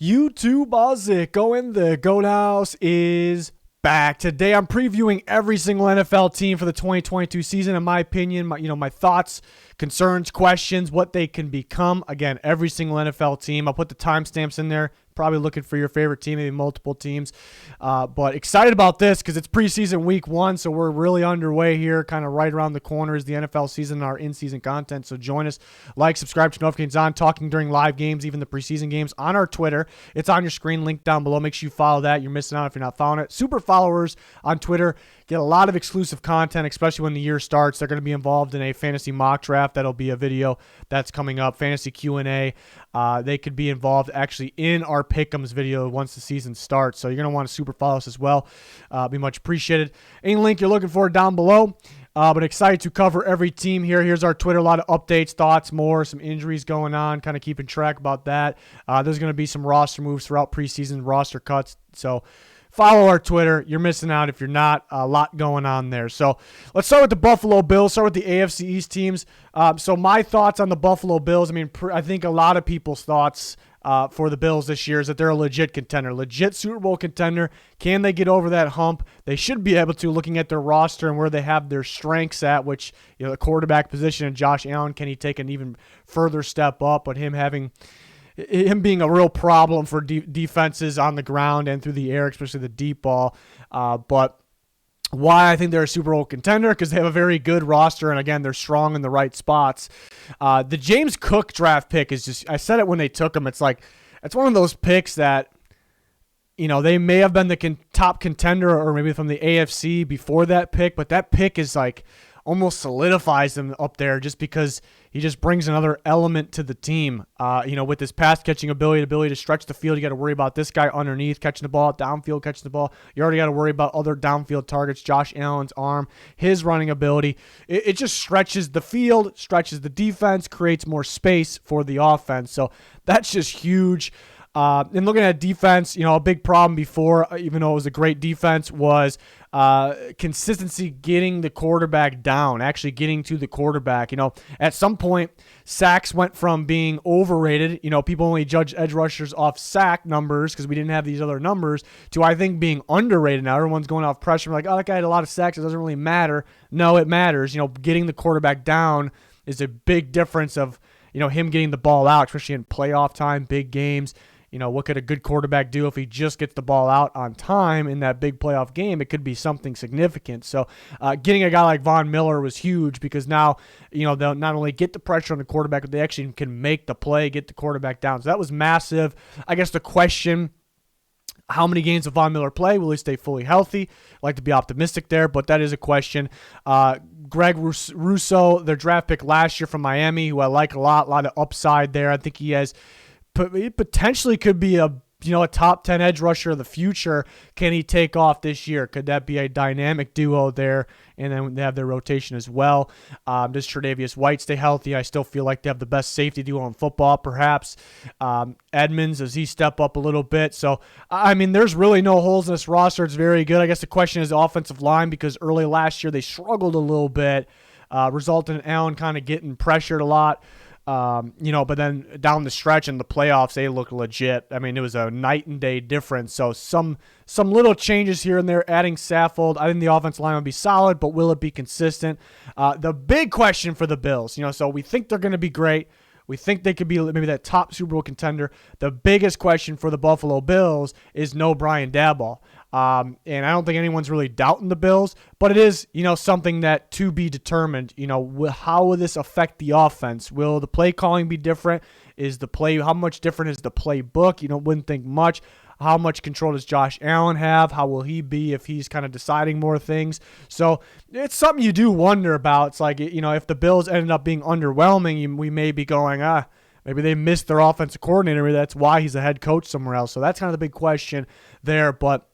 YouTube Buzz, go in the Goat House is back. Today I'm previewing every single NFL team for the 2022 season. In my opinion, my thoughts, concerns, questions, what they can become. Again, every single NFL team. I'll put the timestamps in there. Probably looking for your favorite team, maybe multiple teams. But excited about this because it's preseason week 1, so we're really underway here, kind of right around the corner is the NFL season and our in-season content. So join us, like, subscribe to notifications on, talking during live games, even the preseason games on our Twitter. It's on your screen, link down below. Make sure you follow that. You're missing out if you're not following it. Super followers on Twitter get a lot of exclusive content, especially when the year starts. They're going to be involved in a fantasy mock draft. That'll be a video that's coming up. Fantasy Q&A. They could be involved actually in our Pick'ems video once the season starts. So you're going to want to super follow us as well. Be much appreciated. Any link you're looking for down below. But excited to cover every team here. Here's our Twitter. A lot of updates, thoughts, more, some injuries going on, kind of keeping track about that. There's going to be some roster moves throughout preseason, roster cuts. So follow our Twitter. You're missing out if you're not. A lot going on there. So let's start with the Buffalo Bills. Start with the AFC East teams. So my thoughts on the Buffalo Bills, I think a lot of people's thoughts for the Bills this year is that they're a legit contender, legit Super Bowl contender. Can they get over that hump? They should be able to, looking at their roster and where they have their strengths at, which, the quarterback position and Josh Allen, can he take an even further step up? But him being a real problem for defenses on the ground and through the air, especially the deep ball. But why I think they're a Super Bowl contender, because they have a very good roster, and again, they're strong in the right spots. The James Cook draft pick is just, I said it when they took him, it's one of those picks that, they may have been the top contender or maybe from the AFC before that pick, but that pick is almost solidifies them up there just because he just brings another element to the team. With his pass catching ability to stretch the field, you got to worry about this guy underneath catching the ball, downfield catching the ball. You already got to worry about other downfield targets, Josh Allen's arm, his running ability. It just stretches the field, stretches the defense, creates more space for the offense. So that's just huge. And looking at defense, a big problem before, even though it was a great defense, was consistency getting the quarterback down, actually getting to the quarterback. At some point, sacks went from being overrated. People only judge edge rushers off sack numbers because we didn't have these other numbers, to, I think, being underrated. Now everyone's going off pressure. We're like, oh, that guy had a lot of sacks. It doesn't really matter. No, it matters. Getting the quarterback down is a big difference of, him getting the ball out, especially in playoff time, big games. What could a good quarterback do if he just gets the ball out on time in that big playoff game? It could be something significant. So getting a guy like Von Miller was huge because now, they'll not only get the pressure on the quarterback, but they actually can make the play, get the quarterback down. So that was massive. I guess the question, how many games will Von Miller play? Will he stay fully healthy? I'd like to be optimistic there, but that is a question. Greg Russo, their draft pick last year from Miami, who I like a lot of upside there. I think he potentially could be a top 10 edge rusher of the future. Can he take off this year? Could that be a dynamic duo there? And then they have their rotation as well. Does Tre'Davious White stay healthy? I still feel like they have the best safety duo in football, perhaps. Edmonds, does he step up a little bit? So, there's really no holes in this roster. It's very good. I guess the question is the offensive line, because early last year they struggled a little bit, resulting in Allen kind of getting pressured a lot. But then down the stretch in the playoffs, they look legit. It was a night and day difference. So some little changes here and there, adding Saffold. I think the offensive line will be solid, but will it be consistent? The big question for the Bills, so we think they're going to be great. We think they could be maybe that top Super Bowl contender. The biggest question for the Buffalo Bills is no Brian Daboll. And I don't think anyone's really doubting the Bills, but it is, something that to be determined. How will this affect the offense? Will the play calling be different? How much different is the playbook? Wouldn't think much. How much control does Josh Allen have? How will he be if he's kind of deciding more things? So it's something you do wonder about. It's like, if the Bills ended up being underwhelming, we may be going, maybe they missed their offensive coordinator. Maybe that's why he's a head coach somewhere else. So that's kind of the big question there. But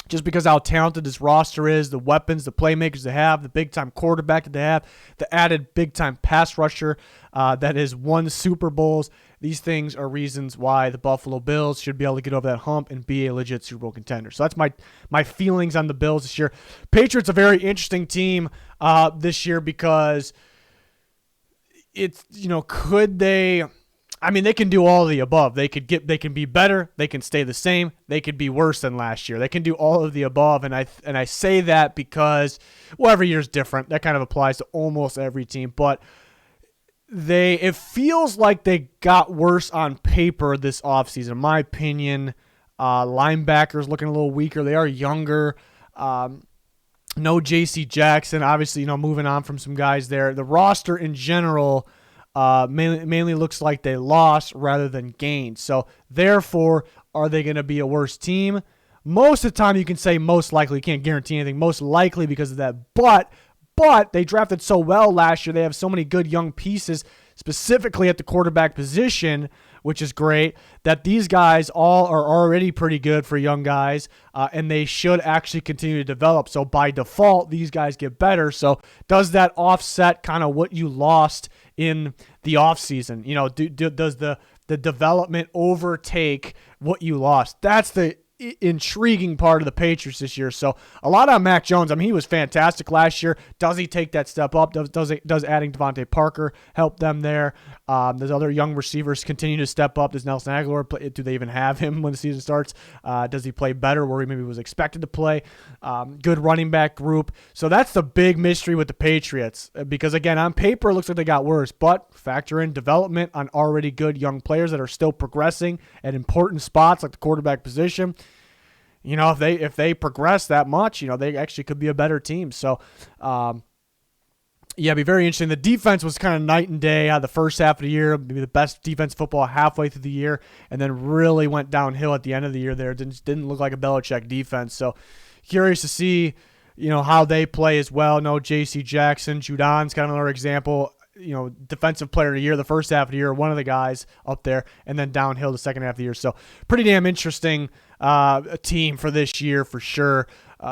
just because how talented this roster is, the weapons, the playmakers they have, the big-time quarterback that they have, the added big-time pass rusher that has won Super Bowls, these things are reasons why the Buffalo Bills should be able to get over that hump and be a legit Super Bowl contender. So that's my feelings on the Bills this year. Patriots, a very interesting team this year because it's, could they I mean, they can do all of the above. They can be better. They can stay the same. They could be worse than last year. They can do all of the above, and I say that because, well, every year is different. That kind of applies to almost every team, but it feels like they got worse on paper this offseason. In my opinion, linebackers looking a little weaker. They are younger. No J.C. Jackson, obviously, moving on from some guys there. The roster in general mainly looks like they lost rather than gained. So, therefore, are they going to be a worse team? Most of the time, you can say most likely. You can't guarantee anything. Most likely because of that. But they drafted so well last year. They have so many good young pieces, specifically at the quarterback position, which is great, that these guys all are already pretty good for young guys, and they should actually continue to develop. So by default, these guys get better. So does that offset kind of what you lost in the offseason? Does the development overtake what you lost? That's the intriguing part of the Patriots this year. So a lot on Mac Jones. I mean, he was fantastic last year. Does he take that step up? Does adding Devontae Parker help them there? Does other young receivers continue to step up? Does Nelson Aguilar play? Do they even have him when the season starts? Does he play better where he maybe was expected to play? Good running back group. So that's the big mystery with the Patriots, because again, on paper it looks like they got worse, but factor in development on already good young players that are still progressing at important spots like the quarterback position. If they progress that much, they actually could be a better team. So, it'd be very interesting. The defense was kind of night and day the first half of the year, maybe the best defense football halfway through the year, and then really went downhill at the end of the year there. It didn't look like a Belichick defense. So, curious to see, how they play as well. No J.C. Jackson. Judon's kind of another example. Defensive player of the year, the first half of the year, one of the guys up there, and then downhill the second half of the year. So pretty damn interesting team for this year for sure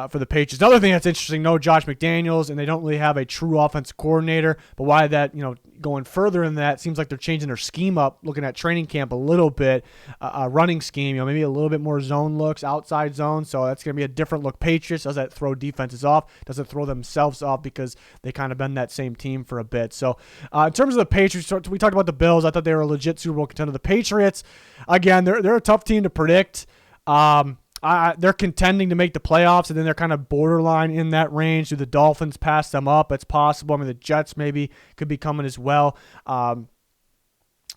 for the Patriots. Another thing that's interesting, no Josh McDaniels, and they don't really have a true offensive coordinator. But why that, going further in that, seems like they're changing their scheme up, looking at training camp a little bit, running scheme, maybe a little bit more zone looks, outside zone. So that's going to be a different look. Patriots, does that throw defenses off? Does it throw themselves off because they kind of been that same team for a bit? So in terms of the Patriots, we talked about the Bills. I thought they were a legit Super Bowl contender. The Patriots, again, they're a tough team to predict. They're contending to make the playoffs, and then they're kind of borderline in that range. Do the Dolphins pass them up? It's possible. I mean, the Jets maybe could be coming as well.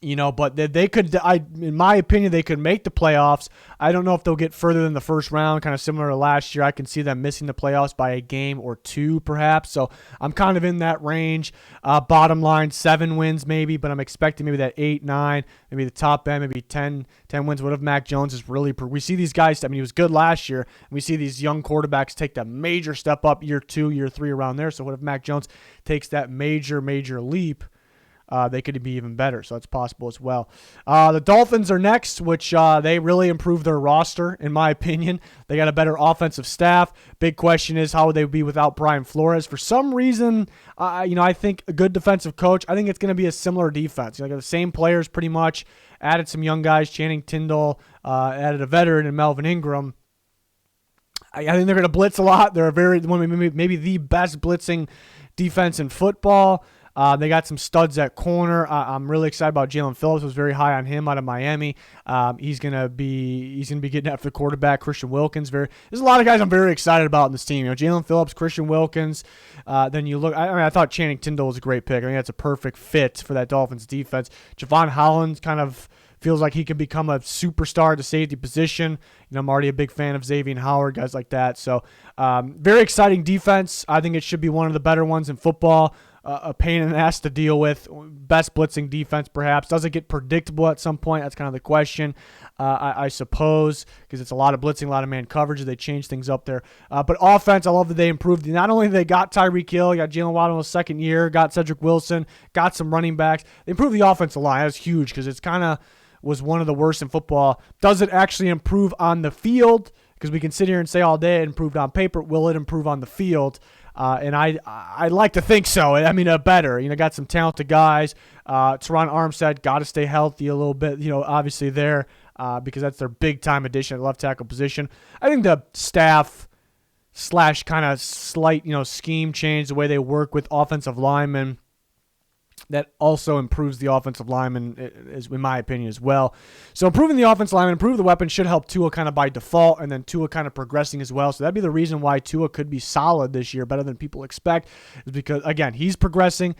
But they could, in my opinion, they could make the playoffs. I don't know if they'll get further than the first round, kind of similar to last year. I can see them missing the playoffs by a game or two, perhaps. So I'm kind of in that range. Bottom line, 7 wins maybe, but I'm expecting maybe that 8, 9, maybe the top end, maybe 10 wins. What if Mac Jones is really, we see these guys, I mean, he was good last year, and we see these young quarterbacks take that major step up year 2, year 3 around there. So what if Mac Jones takes that major leap? They could be even better, so it's possible as well. The Dolphins are next, which they really improved their roster, in my opinion. They got a better offensive staff. Big question is, how would they be without Brian Flores? For some reason, I think a good defensive coach, I think it's going to be a similar defense. Got the same players pretty much, added some young guys, Channing Tindall, added a veteran in Melvin Ingram. I think they're going to blitz a lot. They're maybe the best blitzing defense in football. They got some studs at corner. I'm really excited about Jalen Phillips. I was very high on him out of Miami. He's gonna be getting after the quarterback, Christian Wilkins. There's a lot of guys I'm very excited about in this team. Jalen Phillips, Christian Wilkins. Then you look. I thought Channing Tindall was a great pick. I think that's a perfect fit for that Dolphins defense. Javon Holland kind of feels like he can become a superstar at the safety position. I'm already a big fan of Xavier Howard, guys like that. So very exciting defense. I think it should be one of the better ones in football. A pain in the ass to deal with. Best blitzing defense, perhaps. Does it get predictable at some point? That's kind of the question, I suppose, because it's a lot of blitzing, a lot of man coverage. They change things up there. But offense, I love that they improved. Not only they got Tyreek Hill, got Jalen Waddle in his second year, got Cedric Wilson, got some running backs. They improved the offensive line. That was huge because it's kind of was one of the worst in football. Does it actually improve on the field? Because we can sit here and say all day it improved on paper. Will it improve on the field? And I like to think so. I mean, better. Got some talented guys. Teron Armstead got to stay healthy a little bit. Obviously there because that's their big time addition at left tackle position. I think the staff / kind of slight scheme change, the way they work with offensive linemen. that also improves the offensive lineman, in my opinion, as well. So improving the offensive lineman, improving the weapon should help Tua kind of by default, and then Tua kind of progressing as well. So that'd be the reason why Tua could be solid this year, better than people expect, is because, again, he's progressing.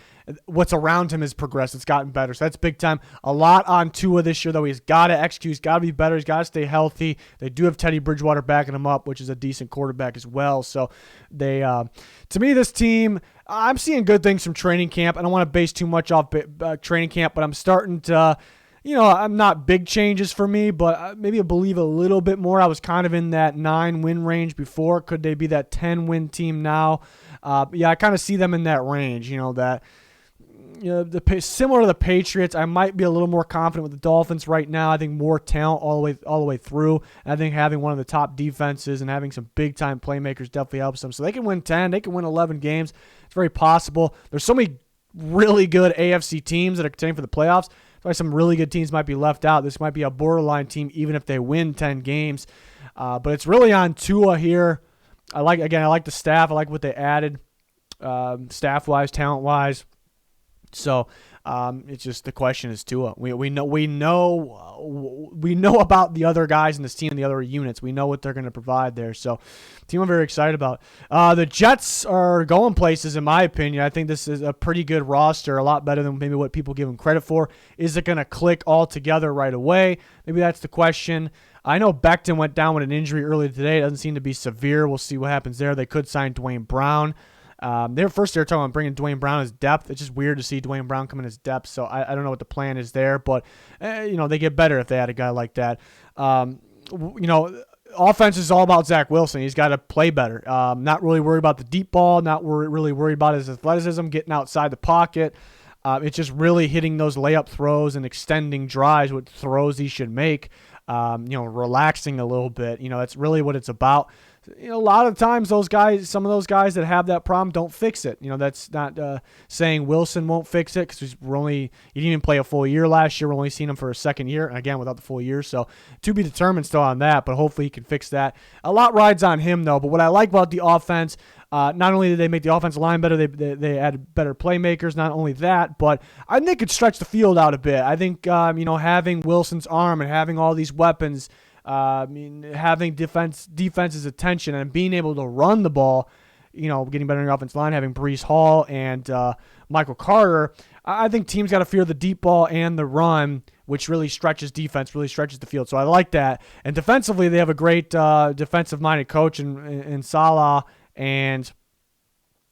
What's around him has progressed. It's gotten better. So that's big time. A lot on Tua this year, though. He's got to execute. He's got to be better. He's got to stay healthy. They do have Teddy Bridgewater backing him up, which is a decent quarterback as well. So they, to me, this team, I'm seeing good things from training camp. I don't want to base too much off training camp, but I'm starting to, I'm not big changes for me, but maybe I believe a little bit more. I was kind of in that 9-win range before. Could they be that 10-win team now? Yeah, I kind of see them in that range, similar to the Patriots. I might be a little more confident with the Dolphins right now. I think more talent all the way through. I think having one of the top defenses and having some big-time playmakers definitely helps them. So they can win 10. They can win 11 games. It's very possible. There's so many really good AFC teams that are contending for the playoffs. That's why some really good teams might be left out. This might be a borderline team even if they win 10 games. But it's really on Tua here. I like the staff. I like what they added staff-wise, talent-wise. So it's just the question is Tua. We know about the other guys in this team and the other units. We know what they're going to provide there. So team I'm very excited about. The Jets are going places in my opinion. I think this is a pretty good roster, a lot better than maybe what people give them credit for. Is it going to click all together right away? Maybe that's the question. I know Becton went down with an injury earlier today. It doesn't seem to be severe. We'll see what happens there. They could sign Dwayne Brown. They're talking about bringing Dwayne Brown as depth. It's just weird to see Dwayne Brown come in as depth, so I don't know what the plan is there, but, they get better if they had a guy like that. Offense is all about Zach Wilson. He's got to play better. Not really worried about the deep ball, not really worried about his athleticism, getting outside the pocket. It's just really hitting those layup throws and extending drives, what throws he should make, relaxing a little bit. That's really what it's about. A lot of times some of those guys that have that problem don't fix it. That's not saying Wilson won't fix it because he didn't even play a full year last year. We're only seeing him for a second year, and again, without the full year. So to be determined still on that, but hopefully he can fix that. A lot rides on him, though. But what I like about the offense, not only did they make the offensive line better, they added better playmakers. Not only that, but I think it could stretch the field out a bit. I think, having Wilson's arm and having all these weapons, having defense's attention and being able to run the ball, getting better in your offensive line, having Breece Hall and Michael Carter, I think teams got to fear the deep ball and the run, which really stretches defense, really stretches the field. So I like that. And defensively, they have a great defensive-minded coach in Salah, and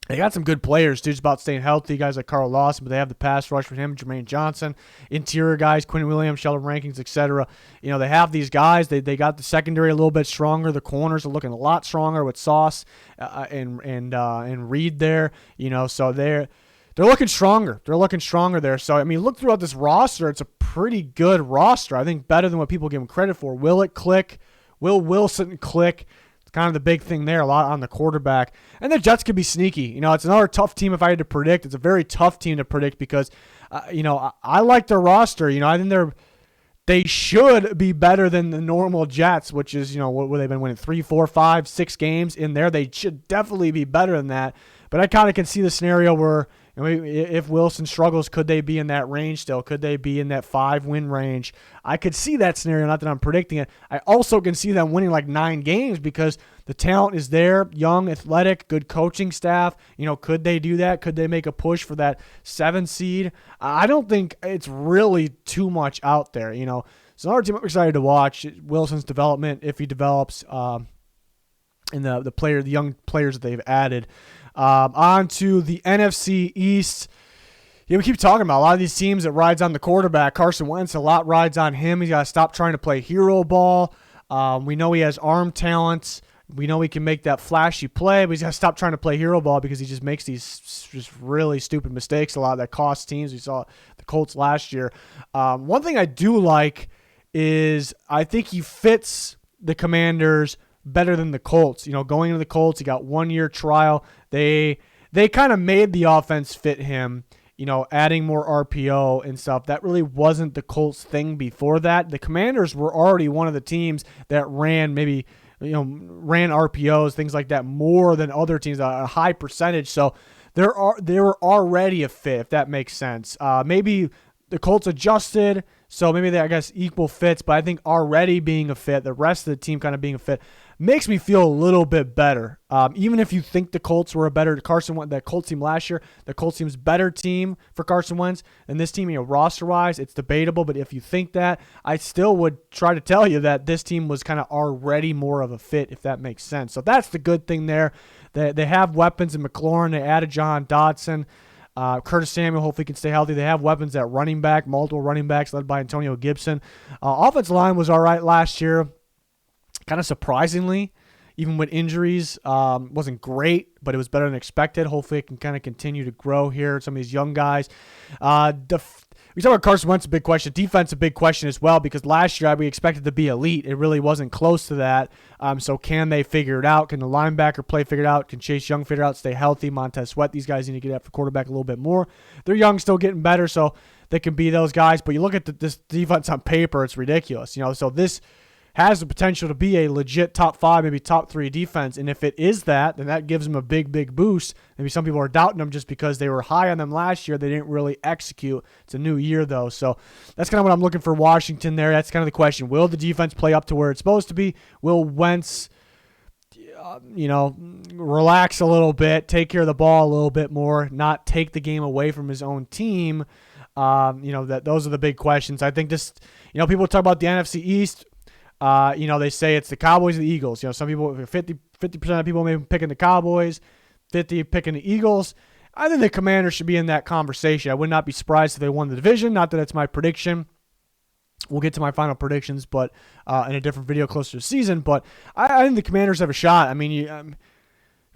they got some good players, too. It's about staying healthy. Guys like Carl Lawson, but they have the pass rush with him, Jermaine Johnson, interior guys, Quinn Williams, Sheldon Rankins, etc. They have these guys. They got the secondary a little bit stronger. The corners are looking a lot stronger with Sauce and Reed there. So they're looking stronger. They're looking stronger there. So, look throughout this roster. It's a pretty good roster. I think better than what people give him credit for. Will it click? Will Wilson click? Kind of the big thing there, a lot on the quarterback. And the Jets could be sneaky. It's another tough team if I had to predict. It's a very tough team to predict because, I like their roster. I think they should be better than the normal Jets, which is, what they've been winning 3, 4, 5, 6 games in there. They should definitely be better than that. But I kind of can see the scenario where if Wilson struggles, could they be in that range still? Could they be in that 5-win range? I could see that scenario, not that I'm predicting it. I also can see them winning like 9 games because the talent is there, young, athletic, good coaching staff. Could they do that? Could they make a push for that 7 seed? I don't think it's really too much out there. So another team I'm excited to watch, Wilson's development, if he develops, and the young players that they've added. On to the NFC East. Yeah, we keep talking about a lot of these teams that rides on the quarterback. Carson Wentz, a lot rides on him. He's got to stop trying to play hero ball. We know he has arm talents. We know he can make that flashy play, but he's got to stop trying to play hero ball because he just makes these just really stupid mistakes a lot that cost teams. We saw the Colts last year. One thing I do like is I think he fits the Commanders better than the Colts. Going into the Colts, he got 1-year trial. They kind of made the offense fit him, adding more RPO and stuff. That really wasn't the Colts thing before that. The Commanders were already one of the teams that ran RPOs, things like that, more than other teams, a high percentage. So they were already a fit, if that makes sense. Maybe the Colts adjusted, so maybe they, I guess, equal fits, but I think already being a fit, the rest of the team kind of being a fit, makes me feel a little bit better. Even if you think the Colts were a better that Colts team last year, the Colts team's better team for Carson Wentz than this team, roster-wise, it's debatable, but if you think that, I still would try to tell you that this team was kind of already more of a fit, if that makes sense. So that's the good thing there. They have weapons in McLaurin. They added John Dodson. Curtis Samuel hopefully can stay healthy. They have weapons at running back, multiple running backs led by Antonio Gibson. Offensive line was all right last year. Kind of surprisingly, even with injuries, wasn't great, but it was better than expected. Hopefully it can kind of continue to grow here. Some of these young guys. We talk about Carson Wentz, a big question. Defense, a big question as well, because last year we expected to be elite. It really wasn't close to that. So can they figure it out? Can the linebacker play figure it out? Can Chase Young figure it out? Stay healthy? Montez Sweat, these guys need to get after quarterback a little bit more. They're young, still getting better, so they can be those guys. But you look at this defense on paper, it's ridiculous. So this has the potential to be a legit top 5, maybe top 3 defense. And if it is that, then that gives them a big, big boost. Maybe some people are doubting them just because they were high on them last year. They didn't really execute. It's a new year, though. So that's kind of what I'm looking for Washington there. That's kind of the question. Will the defense play up to where it's supposed to be? Will Wentz, relax a little bit, take care of the ball a little bit more, not take the game away from his own team? Those are the big questions. I think this, people talk about the NFC East. They say it's the Cowboys and the Eagles. Some people, 50% of people may be picking the Cowboys, 50 picking the Eagles. I think the Commanders should be in that conversation. I would not be surprised if they won the division. Not that it's my prediction. We'll get to my final predictions, but in a different video closer to the season. But I think the Commanders have a shot. I mean,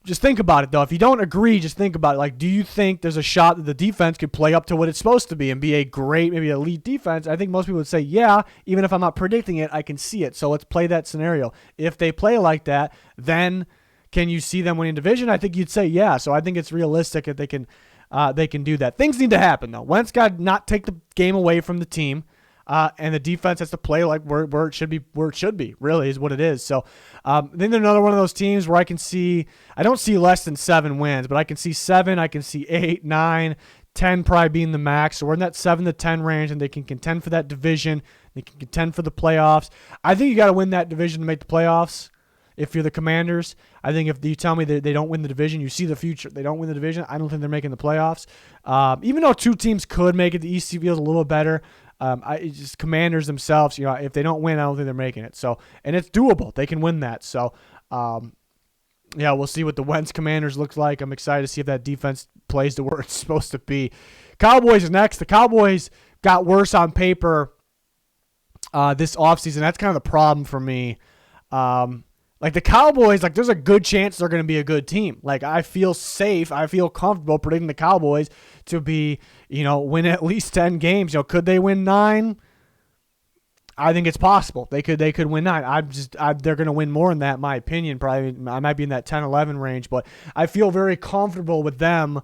just think about it, though. If you don't agree, just think about it. Like, do you think there's a shot that the defense could play up to what it's supposed to be and be a great, maybe elite defense? I think most people would say, yeah, even if I'm not predicting it, I can see it. So let's play that scenario. If they play like that, then can you see them winning division? I think you'd say, yeah. So I think it's realistic that they can do that. Things need to happen, though. Wentz got to not take the game away from the team. And the defense has to play like where it should be, really, is what it is. So I think they're another one of those teams where I don't see less than 7 wins, but I can see 7, I can see 8, 9, 10 probably being the max. So we're in that 7 to 10 range, and they can contend for that division. They can contend for the playoffs. I think you got to win that division to make the playoffs. If you're the Commanders, I think if you tell me that they don't win the division, you see the future. They don't win the division, I don't think they're making the playoffs. Even though 2 teams could make it, the East feels a little better. It's just Commanders themselves, if they don't win, I don't think they're making it. So, and it's doable. They can win that. So, we'll see what the Wentz Commanders looks like. I'm excited to see if that defense plays to where it's supposed to be. Cowboys is next. The Cowboys got worse on paper this offseason. That's kind of the problem for me. Like the Cowboys, there's a good chance they're going to be a good team. I feel safe. I feel comfortable predicting the Cowboys to be, win at least 10 games. Could they win 9? I think it's possible. They could win 9. They're going to win more than that, in my opinion. Probably I might be in that 10-11 range, but I feel very comfortable with them,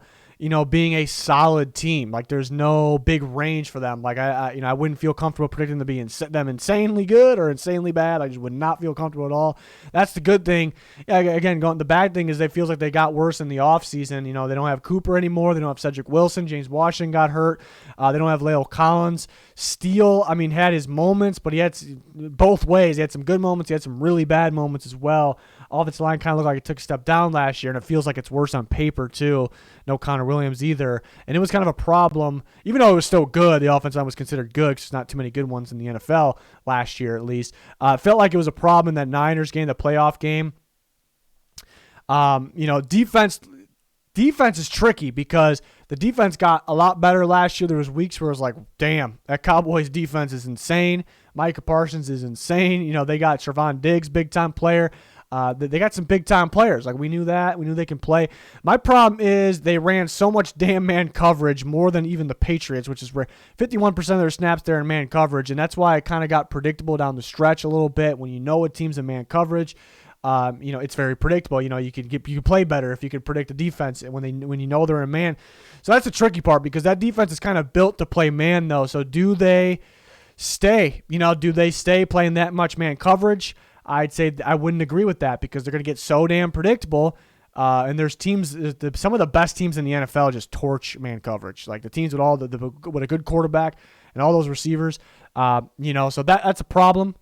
being a solid team. There's no big range for them. I wouldn't feel comfortable predicting them being them insanely good or insanely bad. I just would not feel comfortable at all. That's the good thing. Again, the bad thing is it feels like they got worse in the offseason. They don't have Cooper anymore. They don't have Cedric Wilson. James Washington got hurt. They don't have La'el Collins. Steele, had his moments, but he had both ways. He had some good moments. He had some really bad moments as well. Offensive line kind of looked like it took a step down last year, and it feels like it's worse on paper too. No Connor Williams either. And it was kind of a problem. Even though it was still good, the offensive line was considered good because there's not too many good ones in the NFL last year at least. It felt like it was a problem in that Niners game, the playoff game. Defense is tricky because the defense got a lot better last year. There was weeks where it was like, damn, that Cowboys defense is insane. Micah Parsons is insane. They got Trevon Diggs, big-time player. They got some big-time players. We knew that. We knew they can play. My problem is they ran so much damn man coverage, more than even the Patriots, which is where 51% of their snaps there in man coverage, and that's why it kind of got predictable down the stretch a little bit. When you know a team's in man coverage, it's very predictable. You can play better if you can predict the defense when you know they're in man. So that's the tricky part because that defense is kind of built to play man though. So do they stay? Do they stay playing that much man coverage? I'd say I wouldn't agree with that because they're going to get so damn predictable. And there's teams, some of the best teams in the NFL just torch man coverage. Like the teams with with a good quarterback and all those receivers, so that's a problem.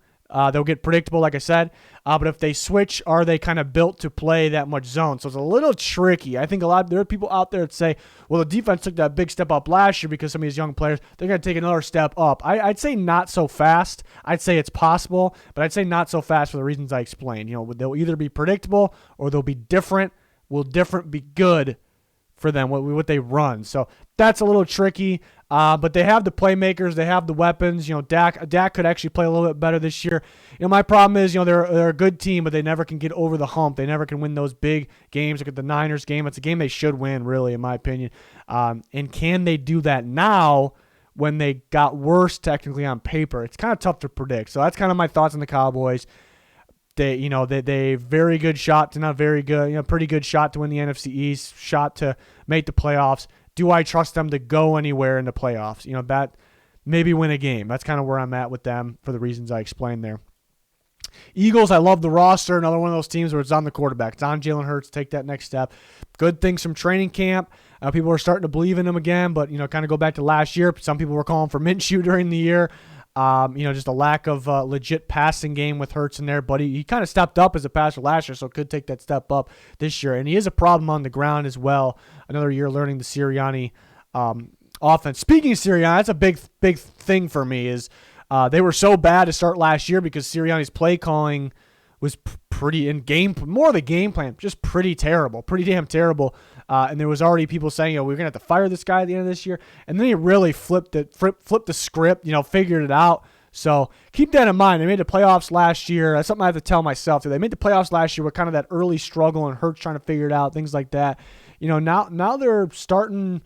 They'll get predictable, like I said. But if they switch, are they kind of built to play that much zone? So it's a little tricky. I think there are people out there that say, well, the defense took that big step up last year because some of these young players, they're going to take another step up. I'd say not so fast. I'd say it's possible, but I'd say not so fast for the reasons I explained. They'll either be predictable or they'll be different. Will different be good for them, what they run? So that's a little tricky. But they have the playmakers, they have the weapons. Dak could actually play a little bit better this year. My problem is, they're a good team, but they never can get over the hump. They never can win those big games. Look at the Niners game. It's a game they should win, really, in my opinion. And can they do that now when they got worse technically on paper? It's kind of tough to predict. So that's kind of my thoughts on the Cowboys. They very good shot to not very good, pretty good shot to win the NFC East, shot to make the playoffs. Do I trust them to go anywhere in the playoffs? That maybe win a game. That's kind of where I'm at with them for the reasons I explained there. Eagles, I love the roster. Another one of those teams where it's on the quarterback. It's on Jalen Hurts. Take that next step. Good things from training camp. People are starting to believe in him again, but, kind of go back to last year. Some people were calling for Minshew during the year. Just a lack of legit passing game with Hurts in there, but he kind of stepped up as a passer last year, so could take that step up this year. And he is a problem on the ground as well. Another year learning the Sirianni offense. Speaking of Sirianni, that's a big thing for me is they were so bad to start last year because Sirianni's play calling was pretty more of the game plan, just pretty damn terrible. And there was already people saying, we're gonna have to fire this guy at the end of this year. And then he really flipped the script, figured it out. So keep that in mind. They made the playoffs last year. That's something I have to tell myself. They made the playoffs last year with kind of that early struggle and Hurts trying to figure it out, things like that. Now they're starting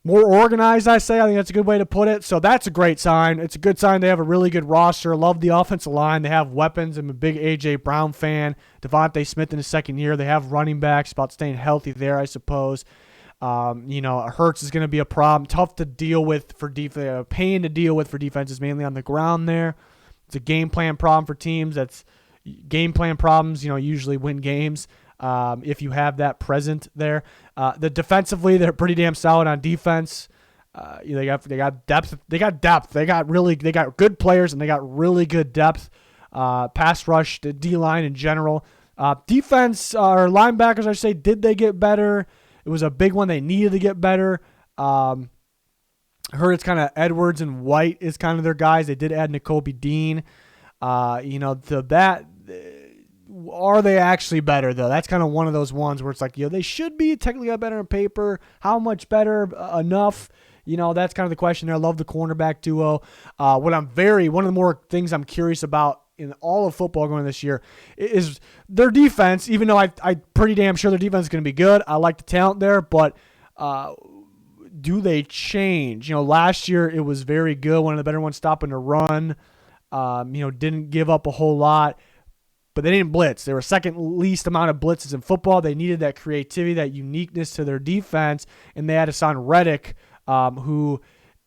more organized, I say. I think that's a good way to put it. So that's a great sign. It's a good sign they have a really good roster. Love the offensive line. They have weapons. I'm a big A.J. Brown fan. Devontae Smith in his second year. They have running backs, about staying healthy there, I suppose. Hurts is going to be a problem. Tough to deal with for defense. Pain to deal with for defenses, mainly on the ground there. It's a game plan problem for teams. That's game plan problems, usually win games. If you have that present there. The defensively, they're pretty damn solid on defense. They got depth. They got good players and they got really good depth. Pass rush, the D-line in general. Defense or linebackers, I should say, did they get better? It was a big one. They needed to get better. Heard it's kind of Edwards and White is kind of their guys. They did add Nakobe Dean. Are they actually better, though? That's kind of one of those ones where it's like, they should be technically better on paper. How much better? Enough? That's kind of the question there. I love the cornerback duo. One of the more things I'm curious about in all of football going this year is their defense, even though I'm pretty damn sure their defense is going to be good. I like the talent there, but do they change? Last year it was very good. One of the better ones stopping the run. Didn't give up a whole lot. But they didn't blitz. They were second least amount of blitzes in football. They needed that creativity, that uniqueness to their defense, and they had Hassan Reddick, who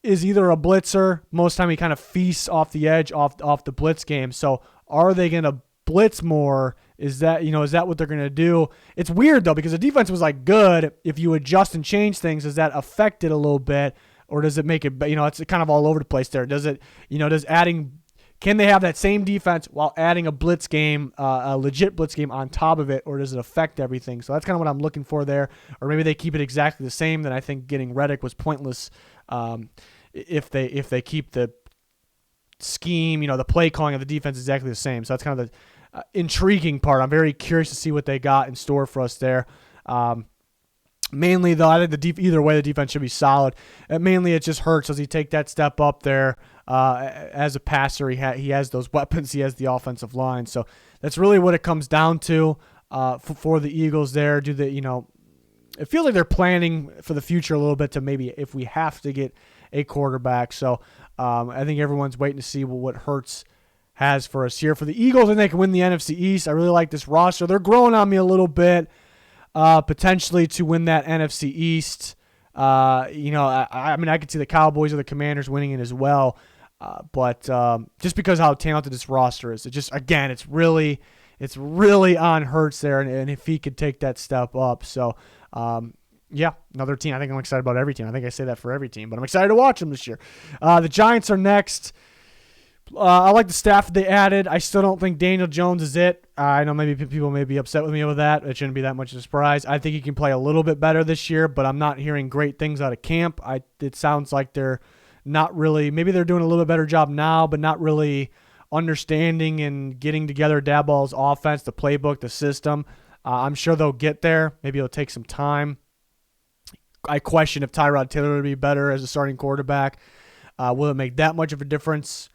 is either a blitzer. Most of the time he kind of feasts off the edge, off the blitz game. So are they going to blitz more? Is that what they're going to do? It's weird, though, because the defense was good. If you adjust and change things, does that affect it a little bit? Or does it make it, it's kind of all over the place there. Can they have that same defense while adding a blitz game, a legit blitz game on top of it, or does it affect everything? So that's kind of what I'm looking for there. Or maybe they keep it exactly the same. Then I think getting Reddick was pointless if they keep the scheme, the play calling of the defense exactly the same. So that's kind of the intriguing part. I'm very curious to see what they got in store for us there. Mainly, though, I think either way the defense should be solid. Mainly, it just hurts. Does he take that step up there? As a passer, he has those weapons. He has the offensive line. So that's really what it comes down to for the Eagles there. It feels like they're planning for the future a little bit to maybe if we have to get a quarterback. So I think everyone's waiting to see what Hurts has for us here. For the Eagles, I think they can win the NFC East. I really like this roster. They're growing on me a little bit, potentially to win that NFC East. I could see the Cowboys or the Commanders winning it as well. But just because how talented this roster is, it's it's really on Hurts there, and if he could take that step up. So, yeah, another team. I think I'm excited about every team. I think I say that for every team, but I'm excited to watch them this year. The Giants are next. I like the staff they added. I still don't think Daniel Jones is it. I know maybe people may be upset with me with that. It shouldn't be that much of a surprise. I think he can play a little bit better this year, but I'm not hearing great things out of camp. It sounds like they're not really, maybe they're doing a little bit better job now, but not really understanding and getting together Daboll's offense, the playbook, the system. I'm sure they'll get there. Maybe it'll take some time. I question if Tyrod Taylor would be better as a starting quarterback. Will it make that much of a difference?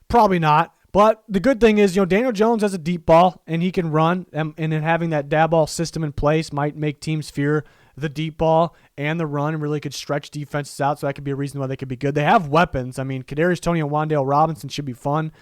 Probably not. But the good thing is, Daniel Jones has a deep ball, and he can run. And then having that Daboll system in place might make teams fear the deep ball and the run and really could stretch defenses out. So that could be a reason why they could be good. They have weapons. I mean, Kadarius Toney and Wan'Dale Robinson should be fun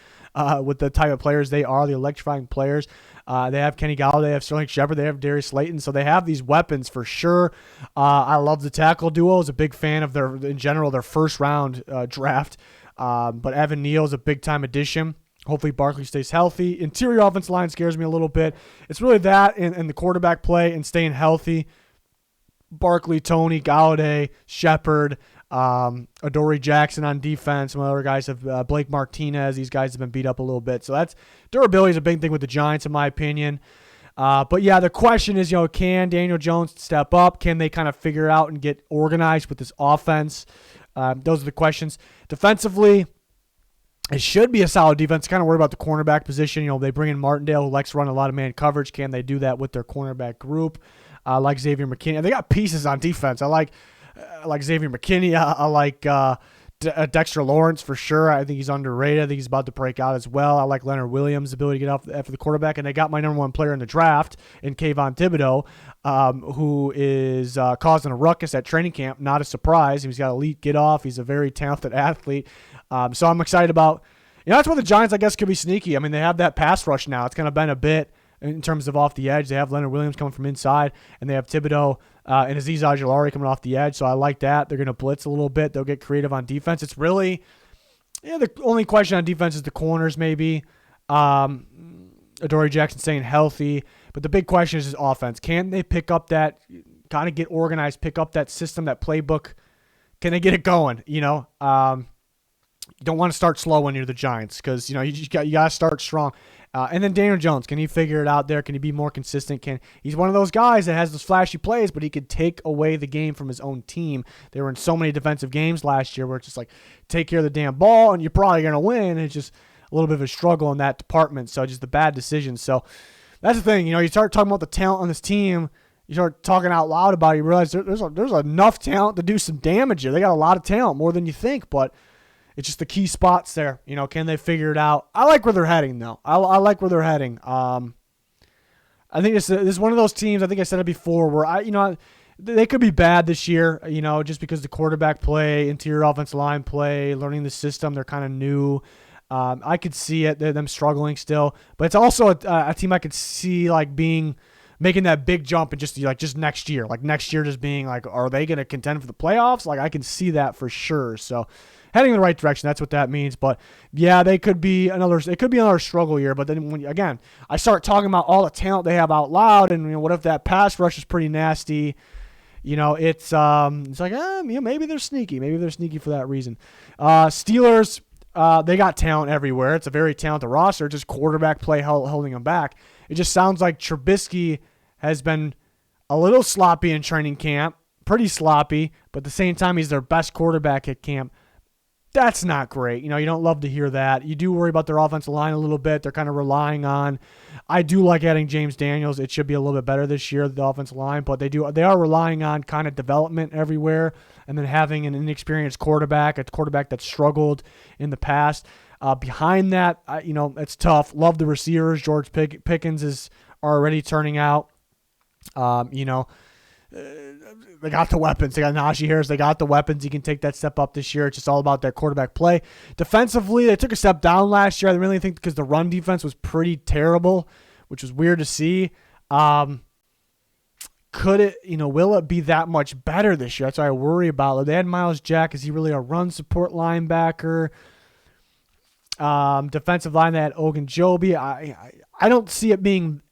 with the type of players they are, the electrifying players. They have Kenny Galladay, they have Sterling Shepard, they have Darius Slayton. So they have these weapons for sure. I love the tackle duo. I was a big fan of their first round draft. But Evan Neal is a big-time addition. Hopefully Barkley stays healthy. Interior offensive line scares me a little bit. It's really that and the quarterback play and staying healthy. Barkley, Toney, Galladay, Shepard, Adoree Jackson on defense. Some other guys have Blake Martinez. These guys have been beat up a little bit. So that's durability is a big thing with the Giants, in my opinion. But yeah, the question is, can Daniel Jones step up? Can they kind of figure out and get organized with this offense? Those are the questions. Defensively, it should be a solid defense. Kind of worried about the cornerback position. They bring in Martindale, who likes to run a lot of man coverage. Can they do that with their cornerback group? I like Xavier McKinney. And they got pieces on defense. I like Xavier McKinney. I like Dexter Lawrence for sure. I think he's underrated. I think he's about to break out as well. I like Leonard Williams' ability to get off after the quarterback. And they got my number one player in the draft in Kayvon Thibodeau, who is causing a ruckus at training camp. Not a surprise. He's got elite get off. He's a very talented athlete. So I'm excited about, that's where the Giants, I guess, could be sneaky. I mean, they have that pass rush now. It's kind of been a bit in terms of off the edge. They have Leonard Williams coming from inside, and they have Thibodeau and Azeez Ojulari coming off the edge. So I like that. They're going to blitz a little bit. They'll get creative on defense. It's really, the only question on defense is the corners maybe. Adoree Jackson staying healthy. But the big question is his offense. Can they pick up that, kind of get organized, pick up that system, that playbook? Can they get it going? You don't want to start slow when you're the Giants because, you got to start strong. And then Daniel Jones, can he figure it out there? Can he be more consistent? He's one of those guys that has those flashy plays, but he could take away the game from his own team. They were in so many defensive games last year where it's just like, take care of the damn ball and you're probably going to win. It's just a little bit of a struggle in that department. So just the bad decisions. So that's the thing. You start talking about the talent on this team. You start talking out loud about it. You realize there's enough talent to do some damage here. They got a lot of talent, more than you think, but it's just the key spots there. Can they figure it out? I like where they're heading, though. I like where they're heading. I think this is one of those teams, I think I said it before, where they could be bad this year, just because the quarterback play, interior offensive line play, learning the system, they're kind of new. I could see it, them struggling still. But it's also a team I could see making that big jump and just next year. Next year just being are they going to contend for the playoffs? I can see that for sure. So heading in the right direction, that's what that means. But yeah, it could be another struggle year. But then when I start talking about all the talent they have out loud, and what if that pass rush is pretty nasty? It's maybe they're sneaky. Maybe they're sneaky for that reason. Steelers, they got talent everywhere. It's a very talented roster. Just quarterback play holding them back. It just sounds like Trubisky has been a little sloppy in training camp, pretty sloppy, but at the same time, he's their best quarterback at camp. That's not great. You don't love to hear that. You do worry about their offensive line a little bit. They're kind of relying on, I do like adding James Daniels. It should be a little bit better this year, the offensive line, but they are relying on kind of development everywhere and then having an inexperienced quarterback, a quarterback that struggled in the past. Behind that, it's tough. Love the receivers. George Pickens is already turning out. They got the weapons. They got Najee Harris. They got the weapons. He can take that step up this year. It's just all about that quarterback play. Defensively, they took a step down last year. I really think because the run defense was pretty terrible, which was weird to see. Could it, will it be that much better this year? That's what I worry about. They had Myles Jack. Is he really a run support linebacker? Defensive line, they had Ogunjobi. I don't see it being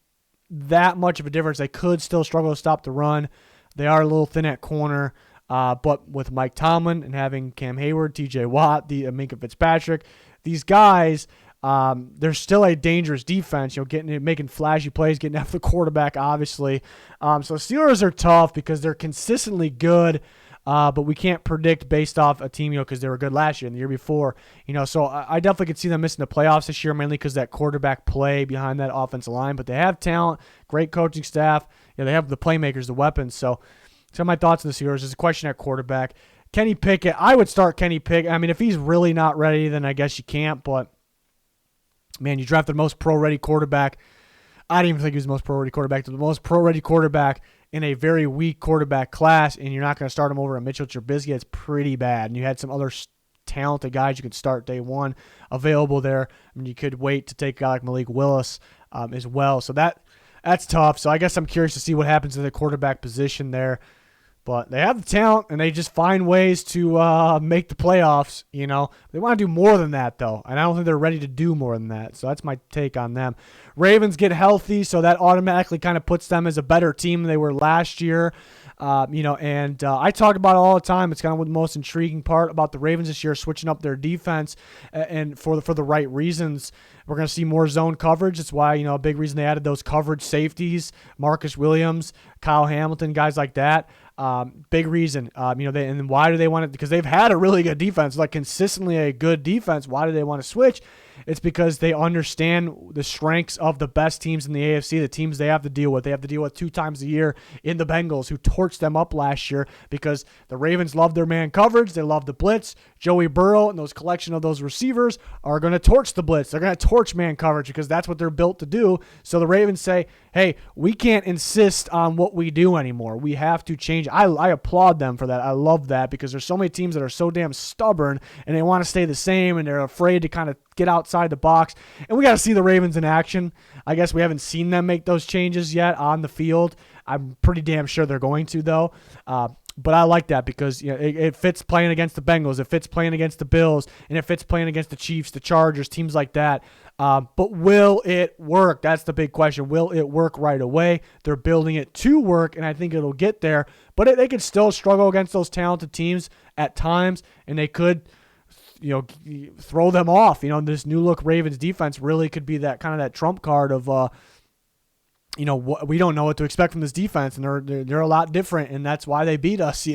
that much of a difference. They could still struggle to stop the run. They are a little thin at corner, but with Mike Tomlin and having Cam Hayward, T.J. Watt, Minkah Fitzpatrick, these guys, they're still a dangerous defense. Making flashy plays, getting after the quarterback, obviously. So Steelers are tough because they're consistently good. But we can't predict based off a team, because they were good last year and the year before, So I definitely could see them missing the playoffs this year, mainly because that quarterback play behind that offensive line. But they have talent, great coaching staff. They have the playmakers, the weapons. So some of my thoughts on the Steelers is a question at quarterback. Kenny Pickett, I would start Kenny Pickett. I mean, if he's really not ready, then I guess you can't. But man, you drafted the most pro-ready quarterback. I didn't even think he was the most pro-ready quarterback. The most pro-ready quarterback in a very weak quarterback class, and you're not going to start him over a Mitchell Trubisky. It's pretty bad. And you had some other talented guys you could start day one available there. I mean, you could wait to take a guy like Malik Willis as well. So that's tough. So I guess I'm curious to see what happens to the quarterback position there. But they have the talent, and they just find ways to make the playoffs, They want to do more than that, though, and I don't think they're ready to do more than that. So that's my take on them. Ravens get healthy, so that automatically kind of puts them as a better team than they were last year. And I talk about it all the time. It's kind of the most intriguing part about the Ravens this year, switching up their defense and for the right reasons. We're going to see more zone coverage. That's why, a big reason they added those coverage safeties, Marcus Williams, Kyle Hamilton, guys like that. Big reason, and why do they want it? Because they've had a really good defense, like consistently a good defense. Why do they want to switch? It's because they understand the strengths of the best teams in the AFC, the teams they have to deal with. They have to deal with 2 times a year in the Bengals, who torched them up last year because the Ravens love their man coverage. They love the blitz. Joey Burrow and those collection of those receivers are going to torch the blitz. They're going to torch man coverage because that's what they're built to do. So the Ravens say, hey, we can't insist on what we do anymore. We have to change. I applaud them for that. I love that because there's so many teams that are so damn stubborn and they want to stay the same and they're afraid to kind of get outside the box. And we got to see the Ravens in action. I guess we haven't seen them make those changes yet on the field. I'm pretty damn sure they're going to, though. But I like that because it fits playing against the Bengals. It fits playing against the Bills. And it fits playing against the Chiefs, the Chargers, teams like that. But will it work? That's the big question. Will it work right away? They're building it to work, and I think it'll get there. But they could still struggle against those talented teams at times, and they could throw them off. This new look Ravens defense really could be that kind of that trump card of we don't know what to expect from this defense, and they're a lot different, and that's why they beat us,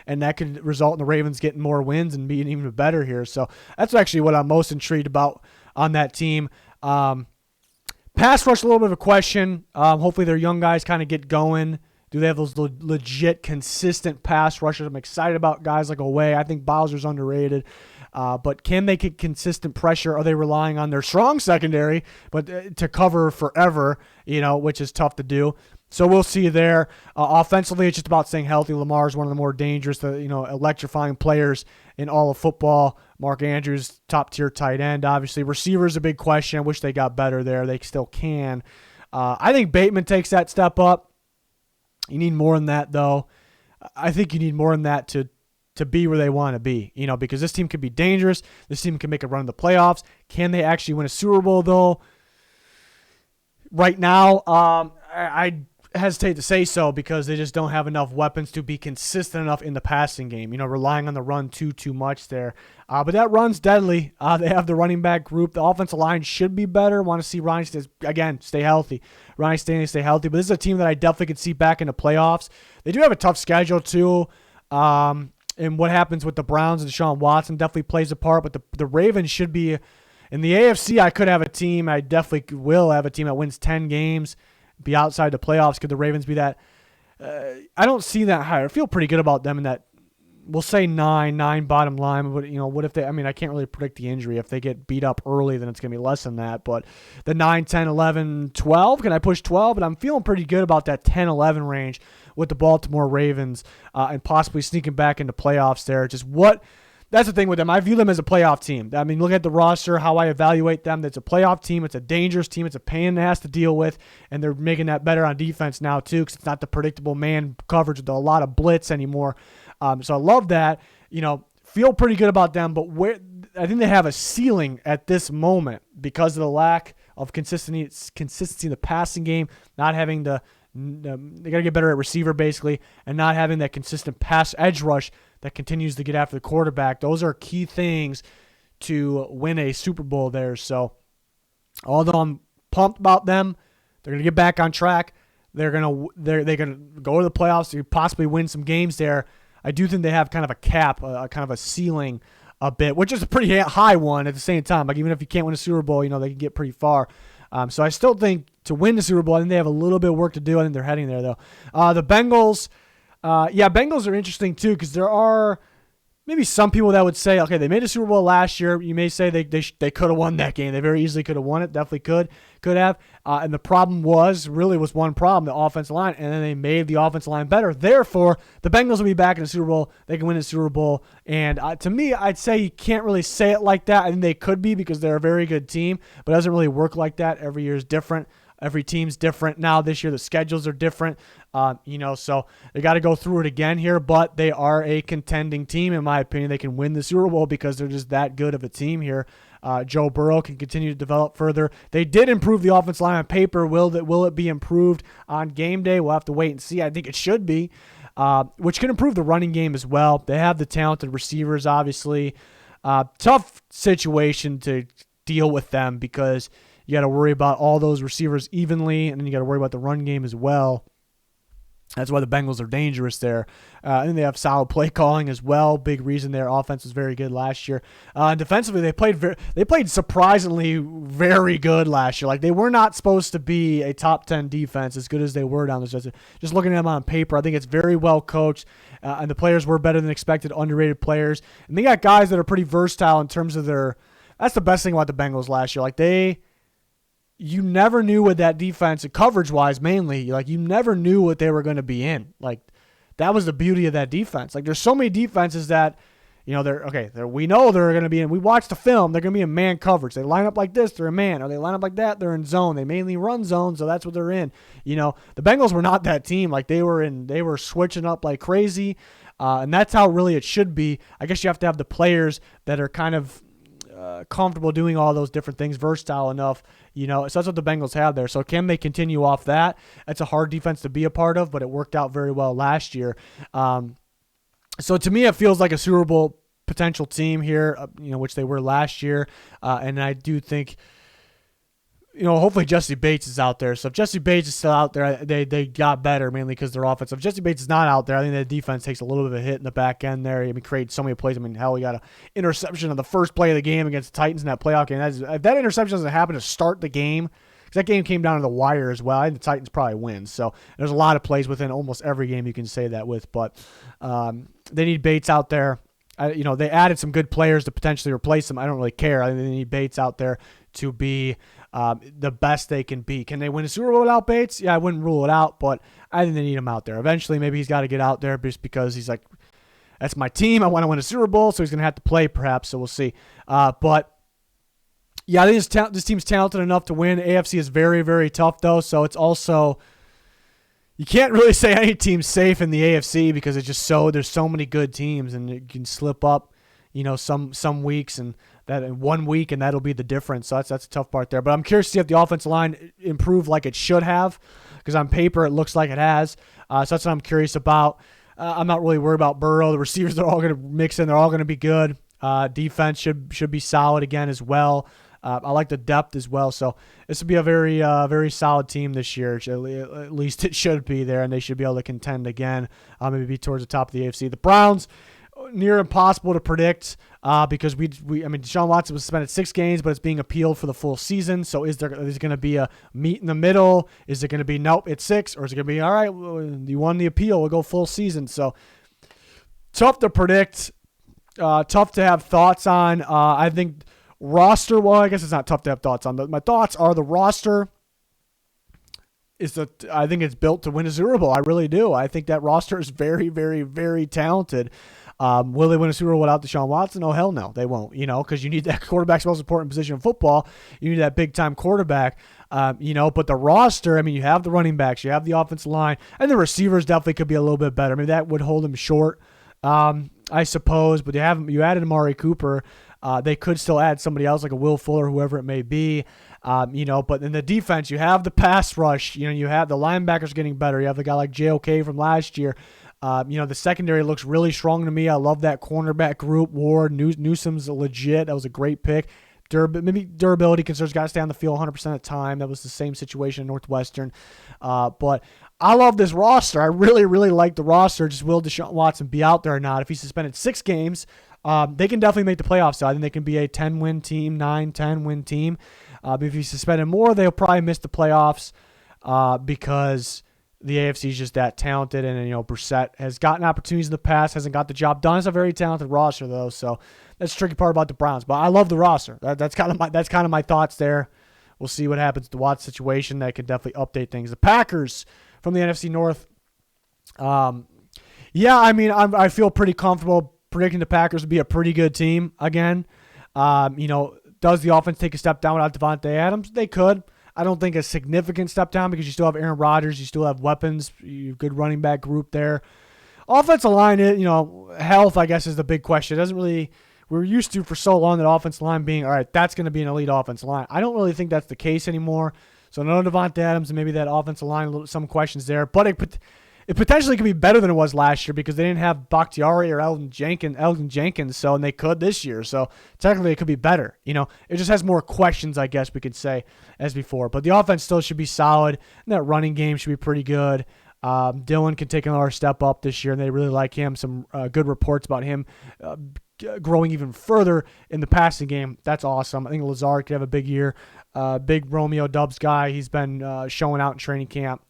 and that could result in the Ravens getting more wins and being even better here. So that's actually what I'm most intrigued about on that team. Pass rush, a little bit of a question. Hopefully their young guys kind of get going. Do they have those legit, consistent pass rushers? I'm excited about guys like Oweh. I think Bowser's underrated. But can they get consistent pressure? Are they relying on their strong secondary, but to cover forever, which is tough to do? So we'll see there. Offensively, it's just about staying healthy. Lamar is one of the more dangerous, electrifying players in all of football. Mark Andrews, top-tier tight end, obviously. Receivers, a big question. I wish they got better there. They still can. I think Bateman takes that step up. You need more than that, though. I think you need more than that to be where they want to be, because this team could be dangerous. This team can make a run in the playoffs. Can they actually win a Super Bowl, though? Right now, I hesitate to say so because they just don't have enough weapons to be consistent enough in the passing game, relying on the run too much there. But that run's deadly. They have the running back group. The offensive line should be better. Want to see Ronnie stay healthy. Ronnie Stanley stay healthy. But this is a team that I definitely could see back in the playoffs. They do have a tough schedule, too. And what happens with the Browns and Deshaun Watson definitely plays a part. But the Ravens should be in the AFC. I could have a team. I definitely will have a team that wins 10 games, be outside the playoffs. Could the Ravens be that? I don't see that higher. I feel pretty good about them in that. We'll say 9 bottom line. But what if they? I mean, I can't really predict the injury. If they get beat up early, then it's gonna be less than that. But the 9, 10, 11, 12. Can I push 12? But I'm feeling pretty good about that 10, 11 range with the Baltimore Ravens and possibly sneaking back into playoffs there. That's the thing with them. I view them as a playoff team. I mean, look at the roster, how I evaluate them. It's a playoff team. It's a dangerous team. It's a pain in the ass to deal with, and they're making that better on defense now too because it's not the predictable man coverage with a lot of blitz anymore. So I love that. Feel pretty good about them, but I think they have a ceiling at this moment because of the lack of consistency in the passing game, not having they got to get better at receiver basically, and not having that consistent pass edge rush that continues to get after the quarterback. Those are key things to win a Super Bowl there. So although I'm pumped about them, they're going to get back on track. They're going to go to the playoffs to possibly win some games there. I do think they have kind of a cap, kind of a ceiling a bit, which is a pretty high one at the same time. Like, even if you can't win a Super Bowl, they can get pretty far. So I still think to win the Super Bowl, I think they have a little bit of work to do. I think they're heading there, though. The Bengals, Bengals are interesting, too, because there are maybe some people that would say, okay, they made a Super Bowl last year. You may say they could have won that game. They very easily could have won it. Definitely could have. And the problem was one problem, the offensive line, and then they made the offensive line better. Therefore, the Bengals will be back in the Super Bowl. They can win the Super Bowl. And to me, I'd say you can't really say it like that. I think they could be because they're a very good team, but it doesn't really work like that. Every year is different. Every team's different. Now this year the schedules are different, so they got to go through it again here, but they are a contending team, in my opinion. They can win the Super Bowl because they're just that good of a team here. Joe Burrow can continue to develop further. They did improve the offensive line on paper. Will it be improved on game day? We'll have to wait and see. I think it should be, which can improve the running game as well. They have the talented receivers, obviously. Tough situation to deal with them because you got to worry about all those receivers evenly, and then you got to worry about the run game as well. That's why the Bengals are dangerous there. And they have solid play calling as well. Big reason their offense was very good last year. Defensively, they played surprisingly very good last year. Like, they were not supposed to be a top 10 defense as good as they were down the stretch. Just looking at them on paper, I think it's very well coached, and the players were better than expected, underrated players. And they got guys that are pretty versatile in terms of their – that's the best thing about the Bengals last year. Like, you never knew what that defense, coverage-wise mainly, like, you never knew what they were going to be in. Like, that was the beauty of that defense. Like, there's so many defenses that, we know they're going to be in. We watched the film. They're going to be in man coverage. They line up like this, they're in man. Or they line up like that, they're in zone. They mainly run zone, so that's what they're in. The Bengals were not that team. Like, they were switching up like crazy, and that's how really it should be. I guess you have to have the players that are kind of comfortable doing all those different things, versatile enough, so that's what the Bengals have there. So can they continue off that? That's a hard defense to be a part of, but it worked out very well last year. So to me, it feels like a Super Bowl potential team here, which they were last year. And I do think, hopefully Jesse Bates is out there. So if Jesse Bates is still out there, they got better mainly because they're offensive. If Jesse Bates is not out there, I think the defense takes a little bit of a hit in the back end there. Created so many plays. Hell, we got an interception on the first play of the game against the Titans in that playoff game. If that interception doesn't happen to start the game, because that game came down to the wire as well, I think the Titans probably win. So there's a lot of plays within almost every game you can say that with. But they need Bates out there. They added some good players to potentially replace him. I don't really care. I think they need Bates out there to be the best they can be. Can they win a Super Bowl without Bates? Yeah, I wouldn't rule it out, but I think they need him out there. Eventually, maybe he's got to get out there just because he's like, that's my team. I want to win a Super Bowl, so he's going to have to play perhaps, so we'll see. But, yeah, I think this team's talented enough to win. AFC is very, very tough, though, so it's also – you can't really say any team's safe in the AFC because it's just there's so many good teams, and you can slip up, some weeks and – that in 1 week, and that'll be the difference. So that's a tough part there. But I'm curious to see if the offensive line improved like it should have, because on paper it looks like it has. So that's what I'm curious about. I'm not really worried about Burrow. The receivers are all going to mix in. They're all going to be good. Defense should be solid again as well. I like the depth as well. So this will be a very, very solid team this year. At least it should be there, and they should be able to contend again, maybe be towards the top of the AFC. The Browns, near impossible to predict because Deshaun Watson was suspended 6 games, but it's being appealed for the full season. So is there going to be a meet in the middle? Is it going to be, nope, it's 6? Or is it going to be, all right, you won the appeal, we'll go full season? So tough to predict, tough to have thoughts on. I think roster, well, I guess it's not tough to have thoughts on. My thoughts are the roster I think it's built to win a Super Bowl. I really do. I think that roster is very, very, very talented. Will they win a Super Bowl without Deshaun Watson? Oh, hell no, they won't, because you need that quarterback's most important position in football. You need that big-time quarterback, but the roster, you have the running backs, you have the offensive line, and the receivers definitely could be a little bit better. That would hold them short, I suppose, but you added Amari Cooper. They could still add somebody else like a Will Fuller, whoever it may be. But in the defense, you have the pass rush. You have the linebackers getting better. You have the guy like JOK from last year. The secondary looks really strong to me. I love that cornerback group. Ward, Newsom's legit. That was a great pick. Maybe durability concerns, got to stay on the field 100% of the time. That was the same situation in Northwestern. But I love this roster. I really, really like the roster. Just will Deshaun Watson be out there or not? If he's suspended 6 games, they can definitely make the playoffs. So I think they can be a 10-win team, 9-10-win team. But if he's suspended more, they'll probably miss the playoffs because the AFC is just that talented. And, Brissett has gotten opportunities in the past, hasn't got the job done. It's a very talented roster, though. So that's the tricky part about the Browns. But I love the roster. That's kind of my thoughts there. We'll see what happens with the Watts situation. That could definitely update things. The Packers from the NFC North. I feel pretty comfortable predicting the Packers to be a pretty good team again. Does the offense take a step down without Devontae Adams? They could. I don't think a significant step down because you still have Aaron Rodgers. You still have weapons. You have a good running back group there. Offensive line, health, I guess, is the big question. It doesn't really – we're used to for so long that offensive line being, all right, that's going to be an elite offensive line. I don't really think that's the case anymore. So no Devontae Adams and maybe that offensive line, some questions there. But it potentially could be better than it was last year because they didn't have Bakhtiari or Elgin Jenkins, and they could this year. So technically it could be better. It just has more questions, I guess we could say, as before. But the offense still should be solid, and that running game should be pretty good. Dylan can take another step up this year, and they really like him. Some good reports about him growing even further in the passing game. That's awesome. I think Lazard could have a big year. Big Romeo Dubs guy. He's been showing out in training camp.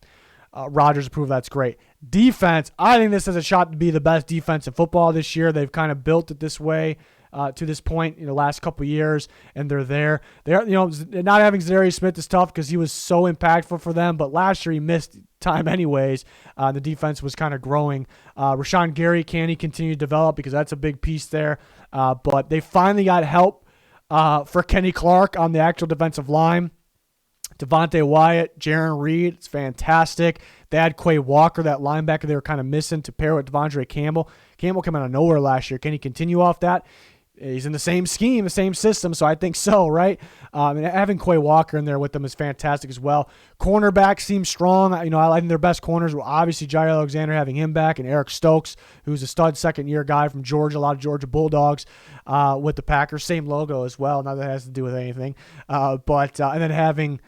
Rodgers approved. That's great. Defense, I think this has a shot to be the best defense in football this year. They've kind of built it this way to this point in the last couple of years, and they're there. Not having Zadarius Smith is tough because he was so impactful for them, but last year he missed time anyways. The defense was kind of growing. Rashawn Gary, can he continue to develop? Because that's a big piece there. But they finally got help for Kenny Clark on the actual defensive line. Devontae Wyatt, Jaron Reed, it's fantastic. They had Quay Walker, that linebacker they were kind of missing, to pair with Devondre Campbell. Campbell came out of nowhere last year. Can he continue off that? He's in the same scheme, the same system, so I think so, right? And having Quay Walker in there with them is fantastic as well. Cornerback seems strong. I think their best corners were obviously Jair Alexander, having him back, and Eric Stokes, who's a stud second-year guy from Georgia, a lot of Georgia Bulldogs with the Packers. Same logo as well. Not that it has to do with anything. And then having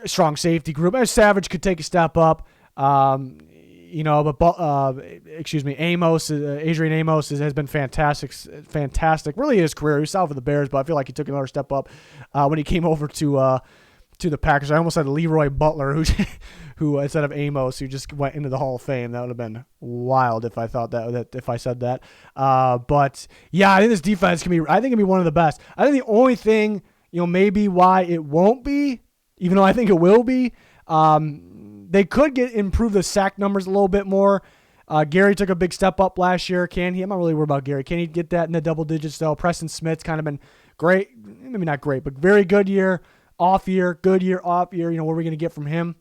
strong safety group. Savage could take a step up. Amos, Adrian Amos has been fantastic. Really his career. He was south of the Bears, but I feel like he took another step up when he came over to the Packers. I almost said Leroy Butler, who instead of Amos, who just went into the Hall of Fame. That would have been wild if I said that. But yeah, I think this defense can be one of the best. I think the only thing, maybe why it won't be, even though I think it will be, they could improve the sack numbers a little bit more. Gary took a big step up last year. Can he? I'm not really worried about Gary. Can he get that in the double digits, though? Preston Smith's kind of been great. Maybe not great, but very good year, off year, good year, off year. What are we going to get from him?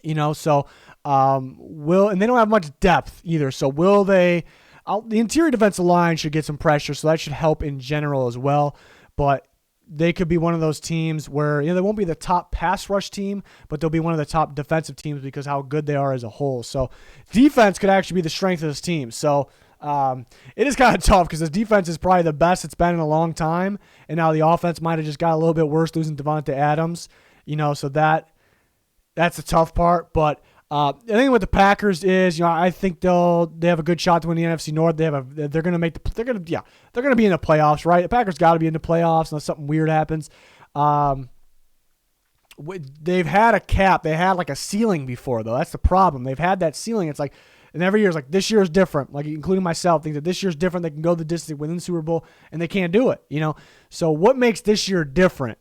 And they don't have much depth either. So will they? The interior defensive line should get some pressure, so that should help in general as well. But they could be one of those teams where they won't be the top pass rush team, but they'll be one of the top defensive teams because how good they are as a whole. So defense could actually be the strength of this team. So it is kind of tough because this defense is probably the best it's been in a long time, and now the offense might have just got a little bit worse losing Devontae Adams. So that's the tough part. But the thing with the Packers is, I think they have a good shot to win the NFC North. They're going to be in the playoffs, right? The Packers got to be in the playoffs unless something weird happens. They've had a cap. They had like a ceiling before, though. That's the problem. They've had that ceiling. It's like, and every year it's like, this year is different. Like, including myself, think that this year's different. They can go the distance within the Super Bowl, and they can't do it. So what makes this year different?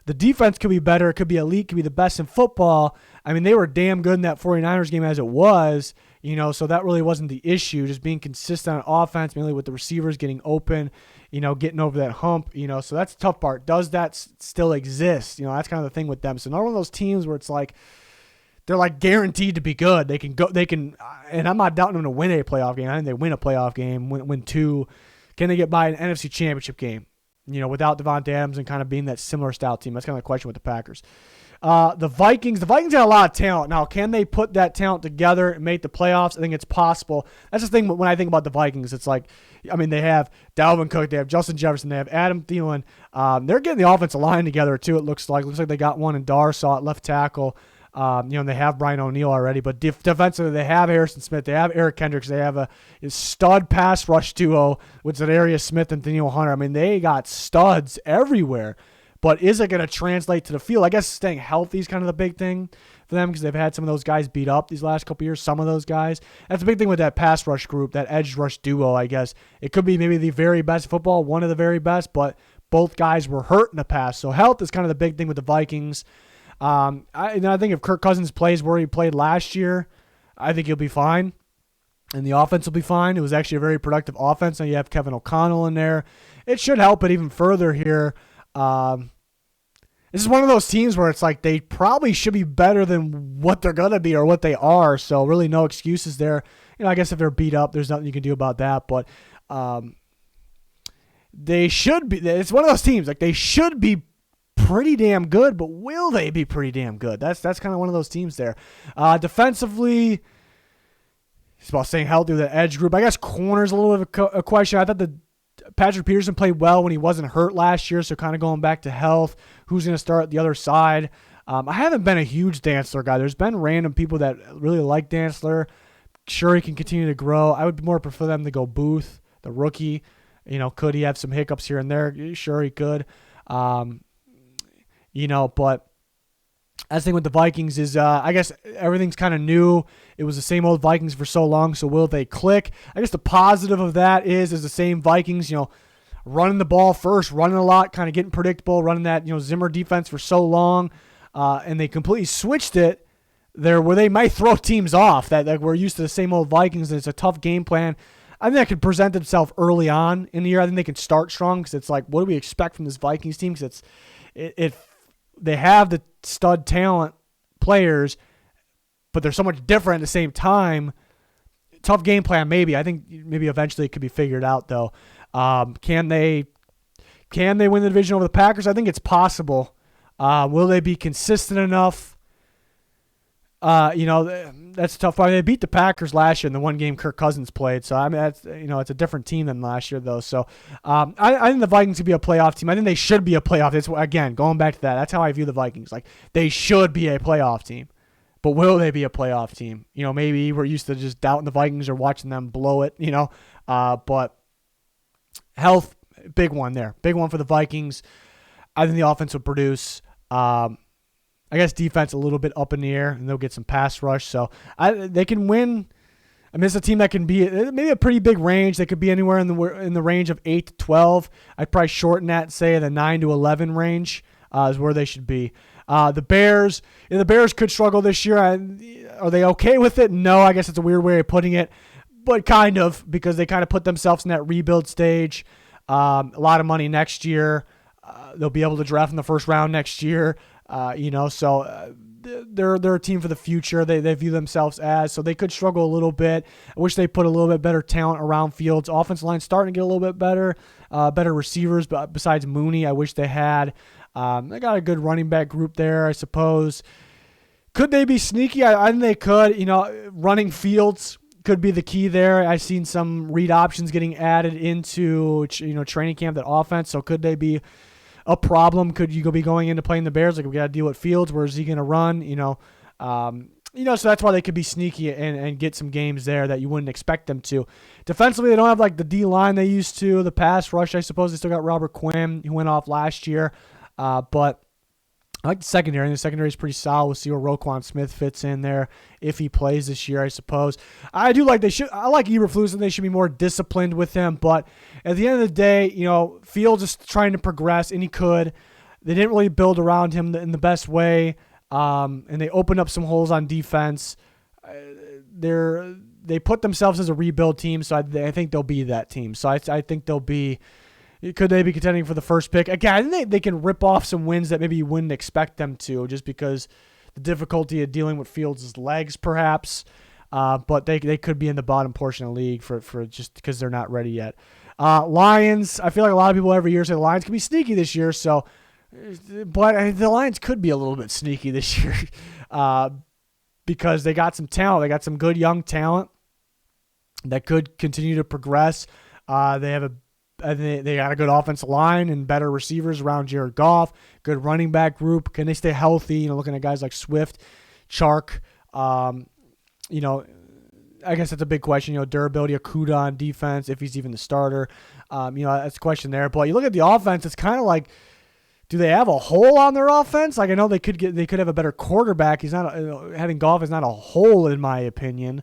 The defense could be better. It could be elite. Could be the best in football. I mean, they were damn good in that 49ers game as it was, so that really wasn't the issue. Just being consistent on offense, mainly with the receivers getting open, getting over that hump, so that's the tough part. Does that still exist? That's kind of the thing with them. So not one of those teams where it's like, they're like guaranteed to be good. They can, and I'm not doubting them to win a playoff game. I think they win a playoff game, win two. Can they get by an NFC Championship game? without Devontae Adams and kind of being that similar style team. That's kind of the question with the Packers. The Vikings got a lot of talent. Now, can they put that talent together and make the playoffs? I think it's possible. That's the thing when I think about the Vikings. It's like, they have Dalvin Cook, they have Justin Jefferson, they have Adam Thielen. They're getting the offensive line together, too, it looks like. Looks like they got one in Darsaw at left tackle. And they have Brian O'Neill already. But defensively, they have Harrison Smith. They have Eric Kendricks. They have a stud pass rush duo with Zadarius Smith and Daniel Hunter. They got studs everywhere. But is it going to translate to the field? I guess staying healthy is kind of the big thing for them because they've had some of those guys beat up these last couple years, some of those guys. That's the big thing with that pass rush group, that edge rush duo, I guess. It could be maybe the very best football, one of the very best, but both guys were hurt in the past. So health is kind of the big thing with the Vikings. I think if Kirk Cousins plays where he played last year, I think he'll be fine. And the offense will be fine. It was actually a very productive offense. Now you have Kevin O'Connell in there. It should help it even further here. This is one of those teams where it's like they probably should be better than what they're going to be or what they are. So really no excuses there. I guess if they're beat up, there's nothing you can do about that. But they should be. It's one of those teams. Like they should be pretty damn good, but will they be pretty damn good? That's kind of one of those teams there. Defensively, it's about staying healthy with the edge group. I guess corner's a little bit of a question. I thought the Patrick Peterson played well when he wasn't hurt last year, so kind of going back to health. Who's going to start at the other side? I haven't been a huge Dantzler guy. There's been random people that really like Dantzler. Sure, he can continue to grow. I would more prefer them to go Booth, the rookie. Could he have some hiccups here and there? Sure, he could. But that's the thing with the Vikings is I guess everything's kind of new. It was the same old Vikings for so long, so will they click? I guess the positive of that is the same Vikings, running the ball first, running a lot, kind of getting predictable, running that Zimmer defense for so long, and they completely switched it there where they might throw teams off. That we're used to the same old Vikings, and it's a tough game plan. I think that could present itself early on in the year. I think they can start strong because it's like, what do we expect from this Vikings team? Because they have the stud talent players, but they're so much different at the same time. Tough game plan, maybe. I think maybe eventually it could be figured out, though. Can they win the division over the Packers? I think it's possible. Will they be consistent enough? That's a tough part. They beat the Packers last year in the one game Kirk Cousins played. So, that's, it's a different team than last year, though. So, I think the Vikings could be a playoff team. I think they should be a playoff. It's, again, going back to that, that's how I view the Vikings. Like, they should be a playoff team. But will they be a playoff team? Maybe we're used to just doubting the Vikings or watching them blow it, But health, big one there. Big one for the Vikings. I think the offense will produce. I guess defense a little bit up in the air, and they'll get some pass rush. So they can win. It's a team that can be maybe a pretty big range. They could be anywhere in the range of 8 to 12. I'd probably shorten that and say the 9 to 11 range is where they should be. The Bears could struggle this year. Are they okay with it? No, I guess it's a weird way of putting it, but kind of, because they kind of put themselves in that rebuild stage. A lot of money next year. They'll be able to draft in the first round next year. So they're a team for the future. They view themselves as, so they could struggle a little bit. I wish they put a little bit better talent around Fields. Offensive line starting to get a little bit better, better receivers, but besides Mooney, I wish they had. They got a good running back group there, I suppose. Could they be sneaky? I think they could. Running Fields could be the key there. I've seen some read options getting added into training camp, that offense. So could they be a problem? Could you be going into playing the Bears? Like, we got to deal with Fields. Where is he going to run? So that's why they could be sneaky and get some games there that you wouldn't expect them to. Defensively, they don't have like the D line they used to. The pass rush, I suppose they still got Robert Quinn, who went off last year. But I like the secondary, and the secondary is pretty solid. We'll see where Roquan Smith fits in there if he plays this year, I suppose. I like Eberflus, and they should be more disciplined with him. But at the end of the day, Fields is trying to progress, and he could. They didn't really build around him in the best way, and they opened up some holes on defense. They put themselves as a rebuild team, so I think they'll be that team. So I think they'll be. Could they be contending for the first pick? Again, I think they can rip off some wins that maybe you wouldn't expect them to, just because the difficulty of dealing with Fields' legs, perhaps. But they could be in the bottom portion of the league for just because they're not ready yet. Lions, I feel like a lot of people every year say the Lions can be sneaky this year. So, but the Lions could be a little bit sneaky this year because they got some talent. They got some good young talent that could continue to progress. They got a good offensive line and better receivers around Jared Goff. Good running back group. Can they stay healthy? Looking at guys like Swift, Chark. I guess that's a big question. Durability of Kuda on defense, if he's even the starter. That's a question there. But you look at the offense, it's kind of like, do they have a hole on their offense? Like, I know they could have a better quarterback. He's not having Goff is not a hole in my opinion.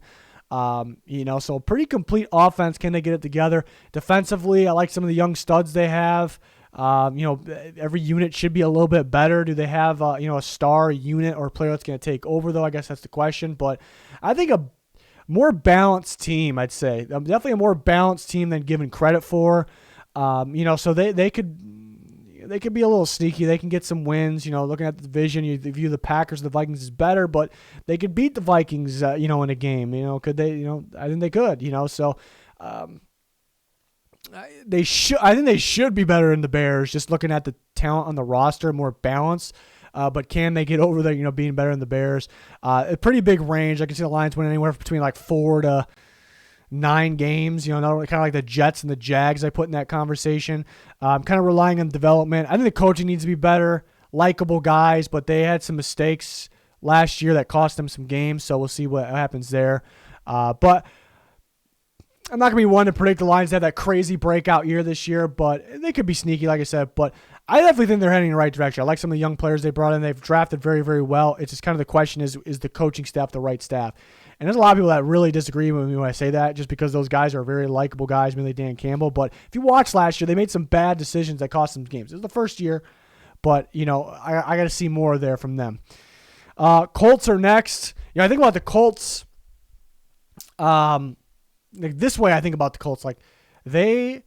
So pretty complete offense. Can they get it together? Defensively, I like some of the young studs they have. Every unit should be a little bit better. Do they have a star unit or a player that's going to take over though? I guess that's the question. But I think a more balanced team, I'd say. Definitely a more balanced team than given credit for. So they could be a little sneaky. They can get some wins. Looking at the division, you view the Packers, the Vikings is better, but they could beat the Vikings, in a game. Could they? I think they could. So they should. I think they should be better than the Bears. Just looking at the talent on the roster, more balanced. But can they get over there, being better than the Bears? A pretty big range. I can see the Lions winning anywhere between like 4 to 9 games, kind of like the Jets and the Jags I put in that conversation. Kind of relying on development. I think the coaching needs to be better. Likeable guys, but they had some mistakes last year that cost them some games, so we'll see what happens there. But I'm not going to be one to predict the Lions to have that crazy breakout year this year, but they could be sneaky, like I said. But I definitely think they're heading in the right direction. I like some of the young players they brought in. They've drafted very, very well. It's just kind of the question is the coaching staff the right staff? And there's a lot of people that really disagree with me when I say that, just because those guys are very likable guys, mainly Dan Campbell. But if you watch last year, they made some bad decisions that cost them games. It was the first year, but, I got to see more there from them. Colts are next. I think about the Colts. This way I think about the Colts. Like, they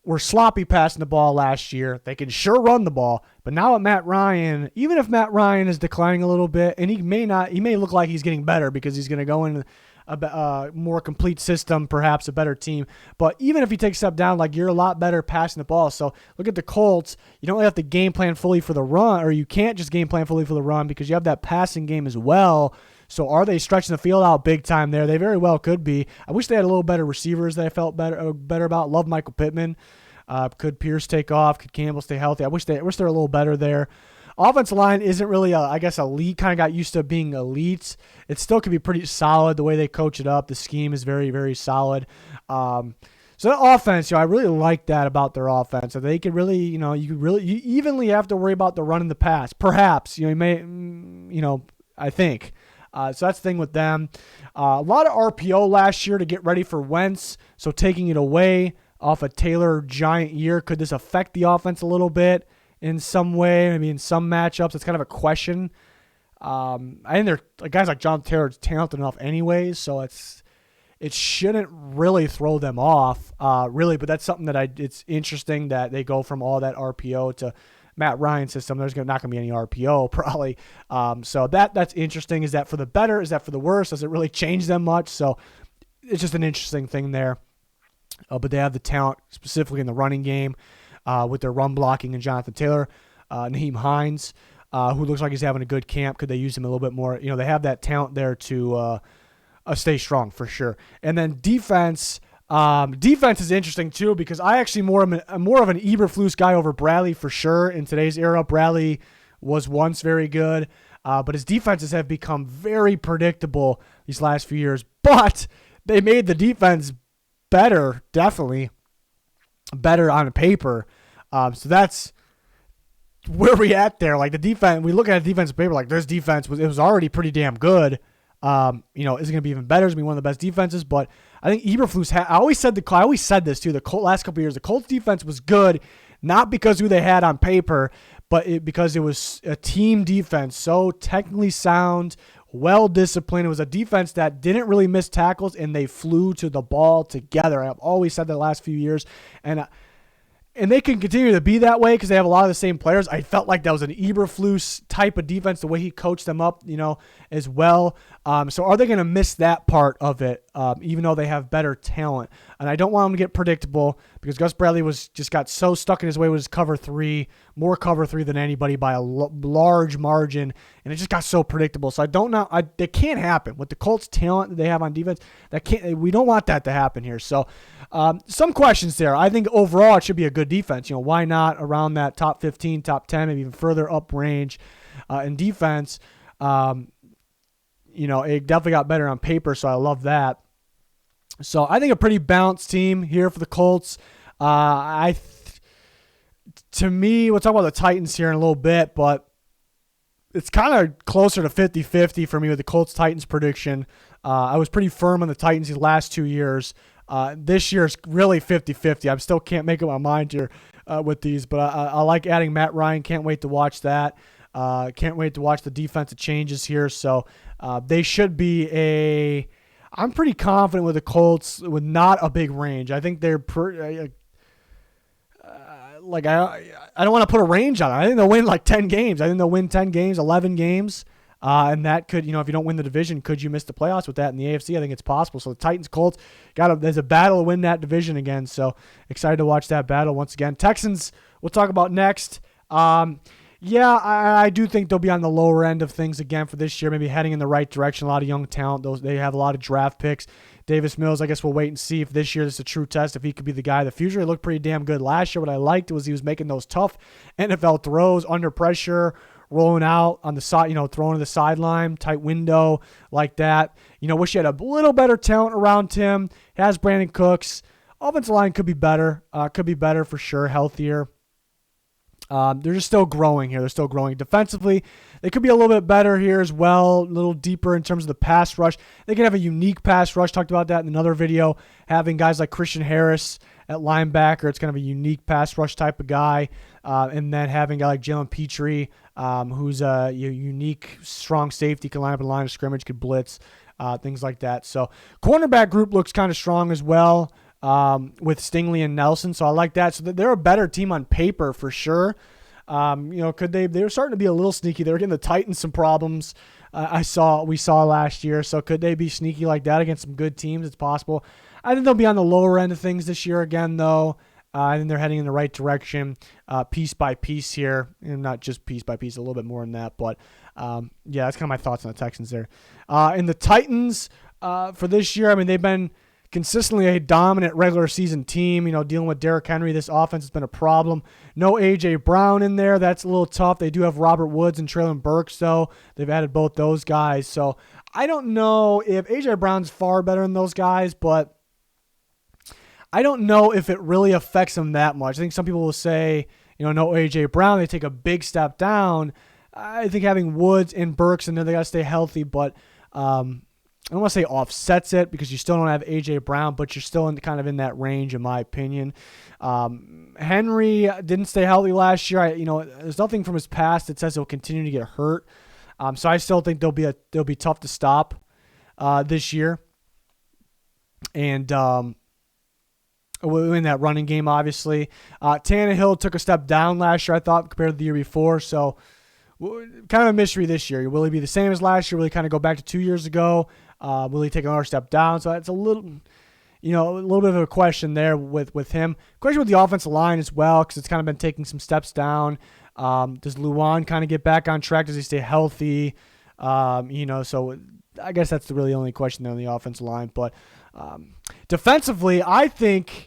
were sloppy passing the ball last year. They can sure run the ball, but now with Matt Ryan, even if Matt Ryan is declining a little bit, and he may look like he's getting better because he's going to go in a more complete system, perhaps a better team. But even if he takes a step down, like, you're a lot better passing the ball. So look at the Colts. You don't really have to game plan fully for the run, or you can't just game plan fully for the run because you have that passing game as well. So are they stretching the field out big time there? They very well could be. I wish they had a little better receivers that I felt better about. Love Michael Pittman. Could Pierce take off? Could Campbell stay healthy? I wish they're a little better there. Offensive line isn't really, elite. Kind of got used to being elite. It still could be pretty solid the way they coach it up. The scheme is very, very solid. So the offense, I really like that about their offense. So they could really, you evenly have to worry about the run and the pass. Perhaps, I think. So that's the thing with them. A lot of RPO last year to get ready for Wentz. So taking it away off a Taylor giant year, could this affect the offense a little bit in some way? Maybe in some matchups, it's kind of a question. I think they're guys like John Taylor is talented enough anyways, so it shouldn't really throw them off, really. But that's something that it's interesting that they go from all that RPO to Matt Ryan system. There's not going to be any RPO probably. So that's interesting. Is that for the better? Is that for the worse? Does it really change them much? So it's just an interesting thing there. But they have the talent specifically in the running game with their run blocking and Jonathan Taylor, Naheem Hines, who looks like he's having a good camp. Could they use him a little bit more? They have that talent there to stay strong for sure. And then defense. Defense is interesting too because I actually more of an Eberflus guy over Bradley for sure in today's era. Bradley was once very good, but his defenses have become very predictable these last few years. But they made the defense better, definitely better on paper. So that's where we at there. Like the defense, we look at the defensive paper, like this defense was already pretty damn good. Is it going to be even better? It's going to be one of the best defenses, but I think Eberflus I always said this too. The last couple of years, the Colts defense was good, not because who they had on paper, but because it was a team defense, so technically sound, well disciplined. It was a defense that didn't really miss tackles, and they flew to the ball together. I've always said that the last few years, and they can continue to be that way because they have a lot of the same players. I felt like that was an Eberflus type of defense, the way he coached them up, as well. So are they going to miss that part of it? even though they have better talent. And I don't want them to get predictable because Gus Bradley just got so stuck in his way with his cover three, more cover three than anybody by a large margin, and it just got so predictable. So I don't know. It can't happen with the Colts' talent that they have on defense. We don't want that to happen here. So some questions there. I think overall it should be a good defense. Why not around that top 15, top 10, maybe even further up range in defense? It definitely got better on paper, so I love that. So I think a pretty balanced team here for the Colts. To me, we'll talk about the Titans here in a little bit, but it's kind of closer to 50-50 for me with the Colts-Titans prediction. I was pretty firm on the Titans these last 2 years. This year is really 50-50. I still can't make up my mind here with these, but I like adding Matt Ryan. Can't wait to watch that. Can't wait to watch the defensive changes here. So they should be I'm pretty confident with the Colts with not a big range. I think they're I don't want to put a range on it. I think they'll win like 10 games. I think they'll win 10 games, 11 games. And that could, if you don't win the division, could you miss the playoffs with that in the AFC? I think it's possible. So the Titans, Colts, there's a battle to win that division again. So excited to watch that battle once again. Texans, we'll talk about next. I do think they'll be on the lower end of things again for this year, maybe heading in the right direction. A lot of young talent. They have a lot of draft picks. Davis Mills, I guess we'll wait and see if this year is a true test, if he could be the guy of the future. He looked pretty damn good last year. What I liked was he was making those tough NFL throws under pressure, rolling out on the side, throwing to the sideline, tight window like that. Wish he had a little better talent around him. He has Brandon Cooks. Offensive line could be better. Could be better for sure, healthier. They're just still growing here. They're still growing defensively. They could be a little bit better here as well, a little deeper in terms of the pass rush. They can have a unique pass rush. Talked about that in another video. Having guys like Christian Harris at linebacker, it's kind of a unique pass rush type of guy. And then having a guy like Jalen Petrie, who's a unique, strong safety, can line up in the line of scrimmage, could blitz, things like that. So cornerback group looks kind of strong as well. With Stingley and Nelson, so I like that. So they're a better team on paper for sure. Could they were starting to be a little sneaky. They were getting the Titans some problems. We saw last year. So could they be sneaky like that against some good teams? It's possible. I think they'll be on the lower end of things this year again, though. I think they're heading in the right direction, piece by piece here, and not just piece by piece, a little bit more than that. But that's kind of my thoughts on the Texans there. In the Titans for this year, they've been consistently a dominant regular season team, dealing with Derrick Henry. This offense has been a problem. No A.J. Brown in there. That's a little tough. They do have Robert Woods and Treylon Burks, though. They've added both those guys. So I don't know if A.J. Brown's far better than those guys, but I don't know if it really affects them that much. I think some people will say, no A.J. Brown, they take a big step down. I think having Woods and Burks in there, they got to stay healthy, but I don't want to say offsets it because you still don't have A.J. Brown, but you're still kind of in that range, in my opinion. Henry didn't stay healthy last year. There's nothing from his past that says he'll continue to get hurt. So I still think they'll be tough to stop this year. And in that running game, obviously. Tannehill took a step down last year, I thought, compared to the year before. So kind of a mystery this year. Will he be the same as last year? Will he kind of go back to 2 years ago? Will he take another step down? So it's a little bit of a question there with him. Question with the offensive line as well, because it's kind of been taking some steps down. Does Luan kind of get back on track? Does he stay healthy? So I guess that's really the only question there on the offensive line. But defensively, I think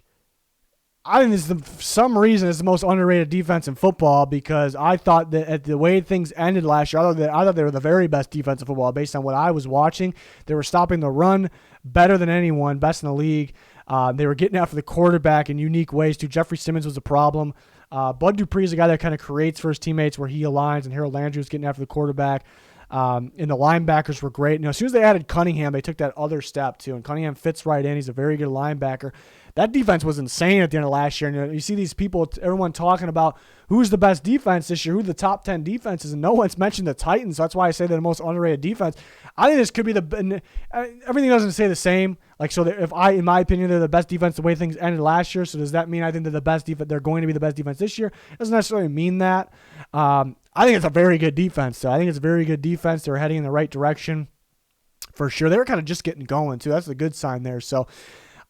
this is for some reason it's the most underrated defense in football, because I thought that at the way things ended last year, I thought they were the very best defense in football based on what I was watching. They were stopping the run better than anyone, best in the league. They were getting after the quarterback in unique ways too. Jeffrey Simmons was a problem. Bud Dupree is a guy that kind of creates for his teammates where he aligns, and Harold Landry was getting after the quarterback. And the linebackers were great. As soon as they added Cunningham, they took that other step too. And Cunningham fits right in. He's a very good linebacker. That defense was insane at the end of last year. And you see these people, everyone talking about who's the best defense this year, who the top 10 defenses, and no one's mentioned the Titans. So that's why I say they're the most underrated defense. I think this could be everything doesn't say the same. In my opinion, they're the best defense the way things ended last year. So does that mean I think they're the best defense? They're going to be the best defense this year? It doesn't necessarily mean that. I think it's a very good defense. So I think it's a very good defense. They're heading in the right direction. for sure. They were kind of just getting going too. That's a good sign there. So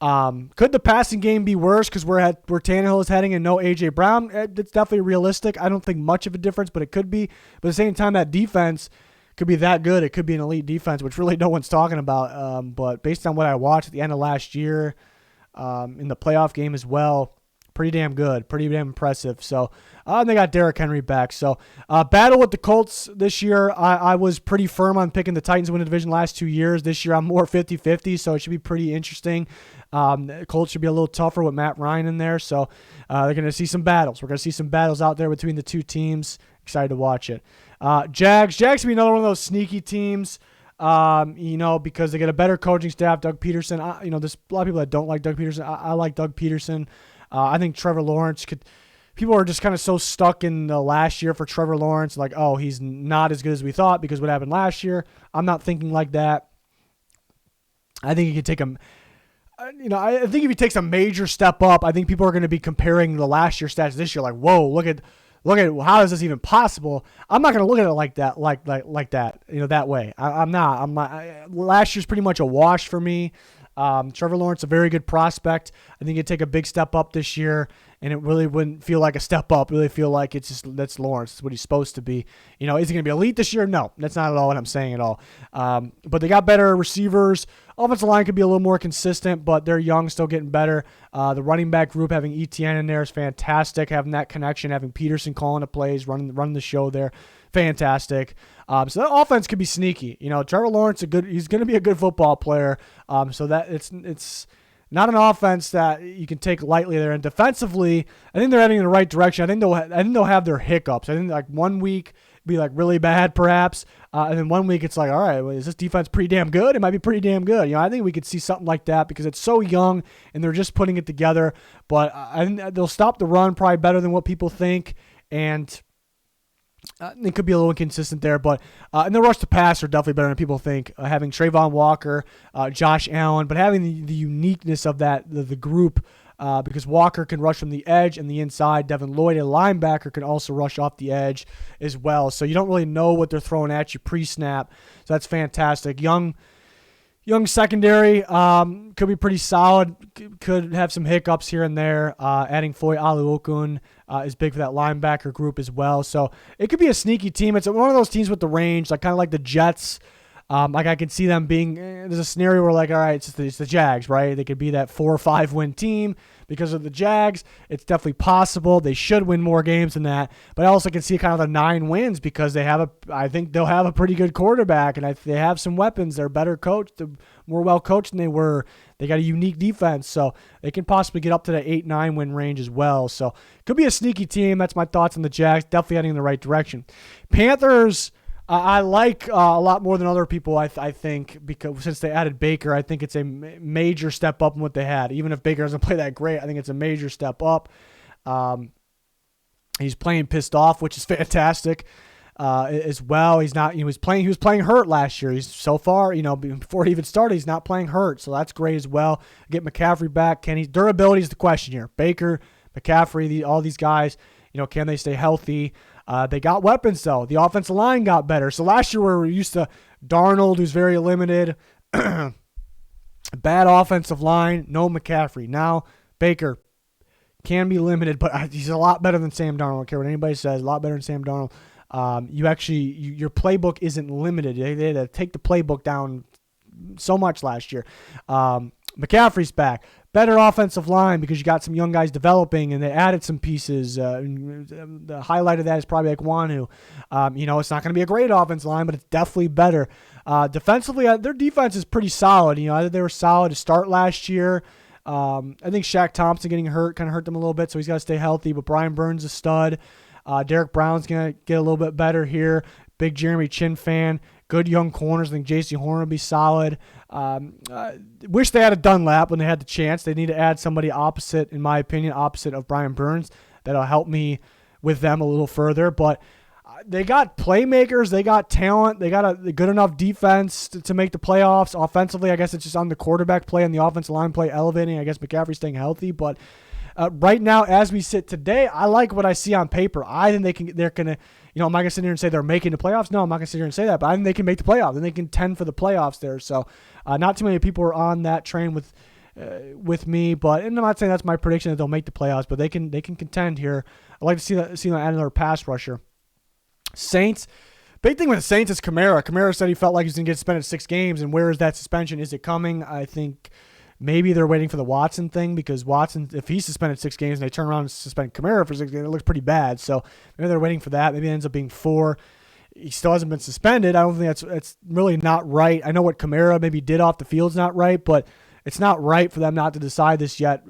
could the passing game be worse because where Tannehill is heading and no A.J. Brown? It's definitely realistic. I don't think much of a difference, but it could be. But at the same time, that defense could be that good. It could be an elite defense, which really no one's talking about. But based on what I watched at the end of last year, in the playoff game as well, pretty damn good, pretty damn impressive. So they got Derrick Henry back. So battle with the Colts this year. I was pretty firm on picking the Titans to win the division last 2 years. This year I'm more 50-50, so it should be pretty interesting. The Colts should be a little tougher with Matt Ryan in there. So they're going to see some battles. We're going to see some battles out there between the two teams. Excited to watch it. Jags should be another one of those sneaky teams. Because they get a better coaching staff. Doug Peterson. There's a lot of people that don't like Doug Peterson. I like Doug Peterson. I think Trevor Lawrence could. People are just kind of so stuck in the last year for Trevor Lawrence, like, oh, he's not as good as we thought because what happened last year. I'm not thinking like that. I think he could take I think if he takes a major step up, I think people are going to be comparing the last year stats this year, like, whoa, look at how is this even possible? I'm not going to look at it like that, like that, that way. I'm not. Last year's pretty much a wash for me. Trevor Lawrence, a very good prospect. I think he'd take a big step up this year, and it really wouldn't feel like a step up. Really feel like that's Lawrence. It's what he's supposed to be. Is he going to be elite this year? No, that's not at all what I'm saying at all. But they got better receivers. Offensive line could be a little more consistent, but they're young, still getting better. The running back group, having Etienne in there is fantastic. Having that connection, having Peterson calling the plays, running the show there, fantastic. So that offense could be sneaky. Trevor Lawrence he's going to be a good football player. So that it's not an offense that you can take lightly there. And defensively, I think they're heading in the right direction. I think they'll have their hiccups. I think like 1 week be like really bad perhaps, and then 1 week it's like, all right, well, is this defense pretty damn good? It might be pretty damn good. I think we could see something like that because it's so young and they're just putting it together. But I think they'll stop the run probably better than what people think, and it could be a little inconsistent there, but and the rush to pass are definitely better than people think. Having Trayvon Walker, Josh Allen, but having the uniqueness of the group, because Walker can rush from the edge and the inside. Devin Lloyd, a linebacker, can also rush off the edge as well. So you don't really know what they're throwing at you pre-snap. So that's fantastic. Young secondary could be pretty solid. Could have some hiccups here and there. Adding Foy Aluokun is big for that linebacker group as well. So it could be a sneaky team. It's one of those teams with the range, like kind of like the Jets. Like I could see them being. There's a scenario where like, all right, it's the Jags, right? They could be that 4 or 5 win team because of the Jags. It's definitely possible. They should win more games than that. But I also can see kind of the 9 wins because I think they'll have a pretty good quarterback and they have some weapons. They're better coached, they're more well coached than they were. They got a unique defense, so they can possibly get up to the 8-9 win range as well. So could be a sneaky team. That's my thoughts on the Jags. Definitely heading in the right direction. Panthers. I like a lot more than other people, I think, because since they added Baker, I think it's a major step up in what they had. Even if Baker doesn't play that great, I think it's a major step up. He's playing pissed off, which is fantastic as well. He's not. He was playing hurt last year. He's so far, before he even started, he's not playing hurt, so that's great as well. Get McCaffrey back. Durability is the question here. Baker, McCaffrey, all these guys. Can they stay healthy? They got weapons, though. The offensive line got better. So last year we were used to Darnold, who's very limited, bad offensive line, no McCaffrey. Now Baker can be limited, but he's a lot better than Sam Darnold. I don't care what anybody says, a lot better than Sam Darnold. Your playbook isn't limited. They had to take the playbook down so much last year. McCaffrey's back. Better offensive line because you got some young guys developing and they added some pieces. The highlight of that is probably like Wanu. It's not going to be a great offensive line, but it's definitely better. Defensively, their defense is pretty solid. I think they were solid to start last year. I think Shaq Thompson getting hurt kind of hurt them a little bit, so he's got to stay healthy. But Brian Burns is a stud. Derek Brown's going to get a little bit better here. Big Jeremy Chin fan. Good young corners. I think J.C. Horn will be solid. Wish they had a Dunlap when they had the chance. They need to add somebody opposite, in my opinion, opposite of Brian Burns. That'll help me with them a little further. But they got playmakers. They got talent. They got a good enough defense to make the playoffs. Offensively, I guess it's just on the quarterback play and the offensive line play elevating. I guess McCaffrey's staying healthy. But right now, as we sit today, I like what I see on paper. I think they're gonna, am I going to sit here and say they're making the playoffs? No, I'm not going to sit here and say that, but I think they can make the playoffs, and they can contend for the playoffs there. So not too many people are on that train with me, but and I'm not saying that's my prediction that they'll make the playoffs, but they can contend here. I'd like to see them add another pass rusher. Saints. Big thing with the Saints is Kamara. Kamara said he felt like he was going to get suspended 6 games, and where is that suspension? Is it coming? I think maybe they're waiting for the Watson thing, because Watson, if he's suspended 6 games and they turn around and suspend Kamara for 6 games, it looks pretty bad. So maybe they're waiting for that. Maybe it ends up being 4. He still hasn't been suspended. I don't think that's really not right. I know what Kamara maybe did off the field's not right, but it's not right for them not to decide this yet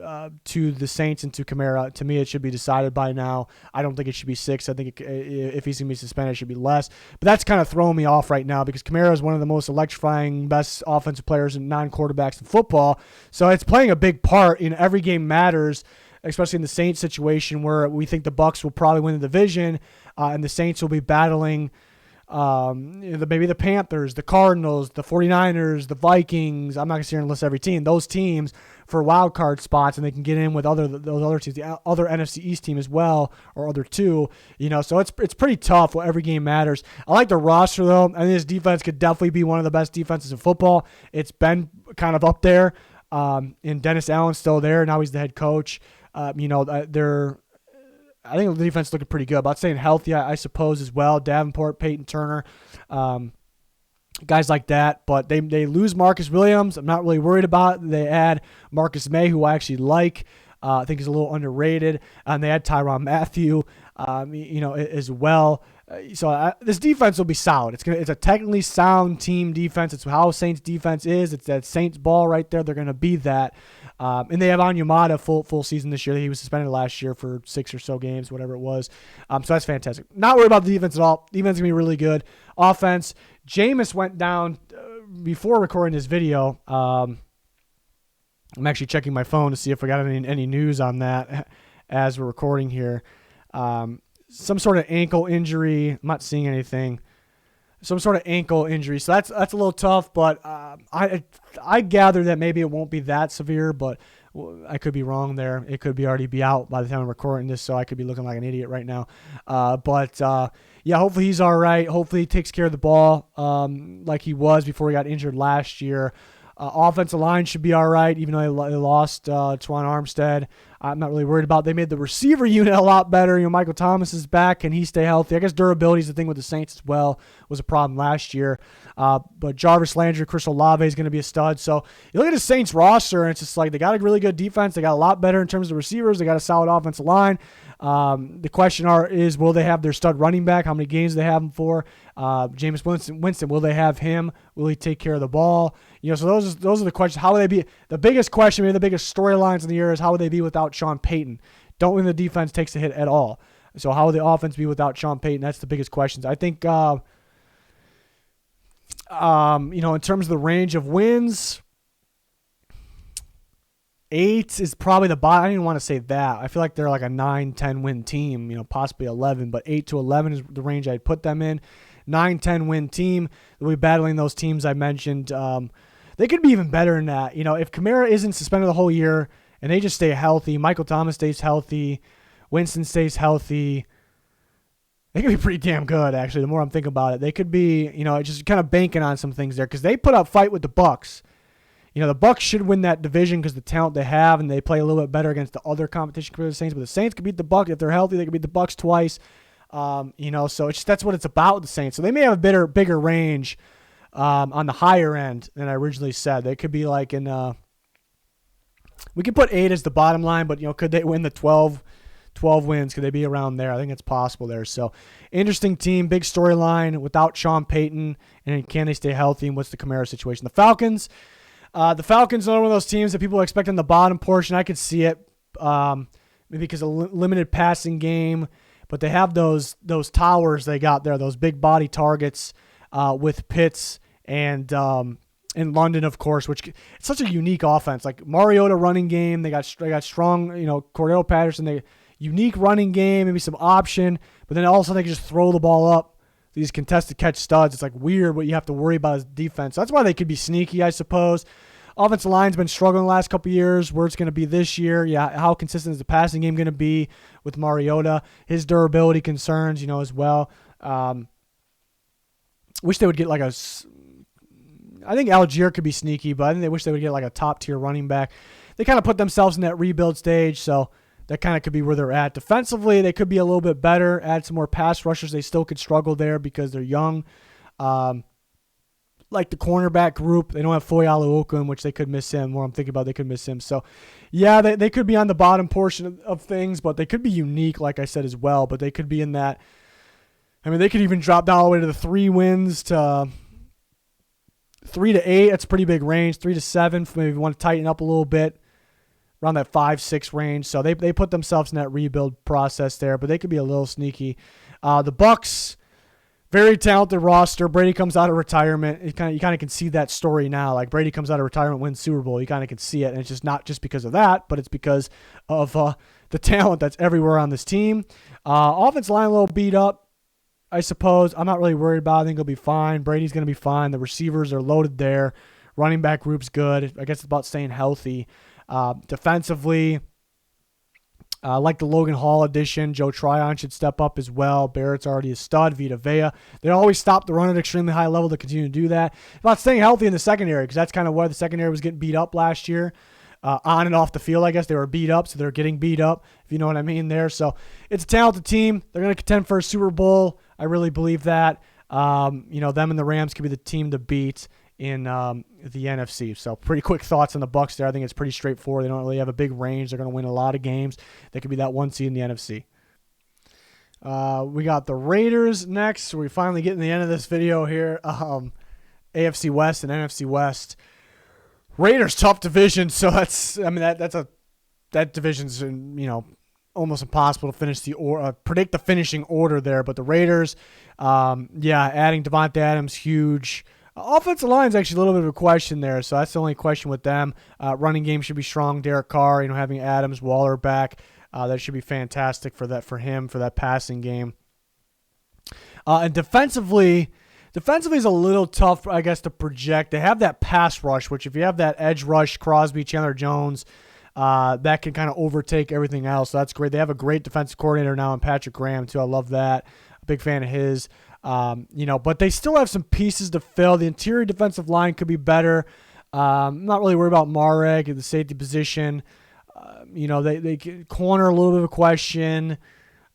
to the Saints and to Kamara. To me, it should be decided by now. I don't think it should be 6. I think if he's going to be suspended, it should be less. But that's kind of throwing me off right now, because Kamara is one of the most electrifying, best offensive players and non-quarterbacks in football. So it's playing a big part in every game matters, especially in the Saints situation where we think the Bucs will probably win the division and the Saints will be battling maybe the Panthers, the Cardinals, the 49ers, the Vikings. I'm not going to sit here and list every team. Those teams for wild card spots, and they can get in with those other teams, the other NFC East team as well, or other 2. So it's pretty tough. Every game matters. I like the roster though. I think this defense could definitely be one of the best defenses in football. It's been kind of up there. And Dennis Allen's still there. Now he's the head coach. I think the defense is looking pretty good. About staying healthy, I suppose, as well. Davenport, Peyton Turner, guys like that. But they lose Marcus Williams. I'm not really worried about it. They add Marcus May, who I actually like. I think he's a little underrated. And they add Tyrann Mathieu, as well. So this defense will be solid. It's a technically sound team defense. It's how Saints defense is. It's that Saints ball right there. They're going to be that. And they have Onyemata full season this year. He was suspended last year for 6 or so games, whatever it was. So that's fantastic. Not worried about the defense at all. Defense is going to be really good. Offense, Jameis went down before recording this video. I'm actually checking my phone to see if I got any news on that as we're recording here. Some sort of ankle injury. I'm not seeing anything. Some sort of ankle injury. So that's a little tough, but I gather that maybe it won't be that severe, but I could be wrong there. It could already be out by the time I'm recording this, so I could be looking like an idiot right now. But hopefully he's all right. Hopefully he takes care of the ball like he was before he got injured last year. Offensive line should be all right, even though they lost Twan Armstead. I'm not really worried about it. They made the receiver unit a lot better. Michael Thomas is back. Can he stay healthy? I guess durability is the thing with the Saints as well. Was a problem last year. But Jarvis Landry, Chris Olave is going to be a stud. So you look at the Saints roster, and it's just like they got a really good defense. They got a lot better in terms of receivers. They got a solid offensive line. The question is, will they have their stud running back? How many games do they have him for? Jameis Winston, will they have him? Will he take care of the ball? So those are the questions. How will they be? The biggest question, maybe the biggest storylines in the year is how would they be without Sean Payton? Don't think the defense takes a hit at all. So how will the offense be without Sean Payton? That's the biggest questions. I think, in terms of the range of wins, 8 is probably the bottom. I didn't want to say that. I feel like they're like a 9-10 win team, possibly 11, but 8 to 11 is the range I'd put them in. 9-10 win team. They'll be battling those teams I mentioned. They could be even better than that. If Kamara isn't suspended the whole year and they just stay healthy, Michael Thomas stays healthy, Winston stays healthy, they could be pretty damn good, actually, the more I'm thinking about it. They could be, just kind of banking on some things there, because they put up fight with the Bucs. The Bucs should win that division because the talent they have, and they play a little bit better against the other competition for the Saints. But the Saints could beat the Bucs if they're healthy. They could beat the Bucs twice. So that's what it's about with the Saints. So they may have a bigger range on the higher end than I originally said. They could be like we could put 8 as the bottom line, but could they win the 12 wins? Could they be around there? I think it's possible there. So interesting team, big storyline without Sean Payton, and can they stay healthy? And what's the Kamara situation? The Falcons are one of those teams that people expect in the bottom portion. I could see it, maybe because of limited passing game. But they have those towers they got there, those big body targets with Pitts and in London, of course, which it's such a unique offense. Like Mariota running game, they got strong, Cordell Patterson, they unique running game, maybe some option, but then all of a sudden they can just throw the ball up. These contested catch studs. It's like weird what you have to worry about as defense. That's why they could be sneaky, I suppose. Offensive line's been struggling the last couple of years. Where it's going to be this year, how consistent is the passing game going to be with Mariota? His durability concerns, as well. Wish they would get like I think Algier could be sneaky, but I think they wish they would get like a top-tier running back. They kind of put themselves in that rebuild stage, so that kind of could be where they're at. Defensively, they could be a little bit better, add some more pass rushers. They still could struggle there because they're young. Like the cornerback group, they don't have Foye Oluokun, which they could miss him. More I'm thinking about, they could miss him. So, yeah, they could be on the bottom portion of things, but they could be unique, like I said, as well. But they could be in that. I mean, they could even drop down all the way to the 3 wins to 3 to 8. That's a pretty big range. 3 to 7, maybe if you want to tighten up a little bit, around that 5-6 range. So they put themselves in that rebuild process there, but they could be a little sneaky. The Bucs. Very talented roster. Brady comes out of retirement. You kind of can see that story now. Like Brady comes out of retirement, wins Super Bowl. You kind of can see it, and it's just not just because of that, but it's because of the talent that's everywhere on this team. Offensive line a little beat up, I suppose. I'm not really worried about it. I think he'll be fine. Brady's going to be fine. The receivers are loaded there. Running back group's good. I guess it's about staying healthy. Defensively, like the Logan Hall addition, Joe Tryon should step up as well. Barrett's already a stud. Vita Vea. They always stop the run at an extremely high level to continue to do that. About staying healthy in the secondary, because that's kind of where the secondary was getting beat up last year. On and off the field, I guess. They were beat up, so they're getting beat up, if you know what I mean there. So it's a talented team. They're going to contend for a Super Bowl. I really believe that. Them and the Rams could be the team to beat in the NFC. So pretty quick thoughts on the Bucs there. I think it's pretty straightforward. They don't really have a big range. They're going to win a lot of games. They could be that 1 seed in the NFC. We got the Raiders next. We're finally getting to the end of this video here. AFC West and NFC West. Raiders, tough division. So that division's almost impossible to finish predict the finishing order there. But the Raiders, adding Devontae Adams, huge. Offensive line is actually a little bit of a question there, so that's the only question with them. Running game should be strong. Derek Carr, having Adams, Waller back, that should be fantastic for that passing game. And defensively is a little tough, I guess, to project. They have that pass rush, which if you have that edge rush, Crosby, Chandler Jones, that can kind of overtake everything else. So that's great. They have a great defensive coordinator now in Patrick Graham, too. I love that. A big fan of his. But they still have some pieces to fill. The interior defensive line could be better. I'm not really worried about Marek at the safety position. They corner a little bit of a question.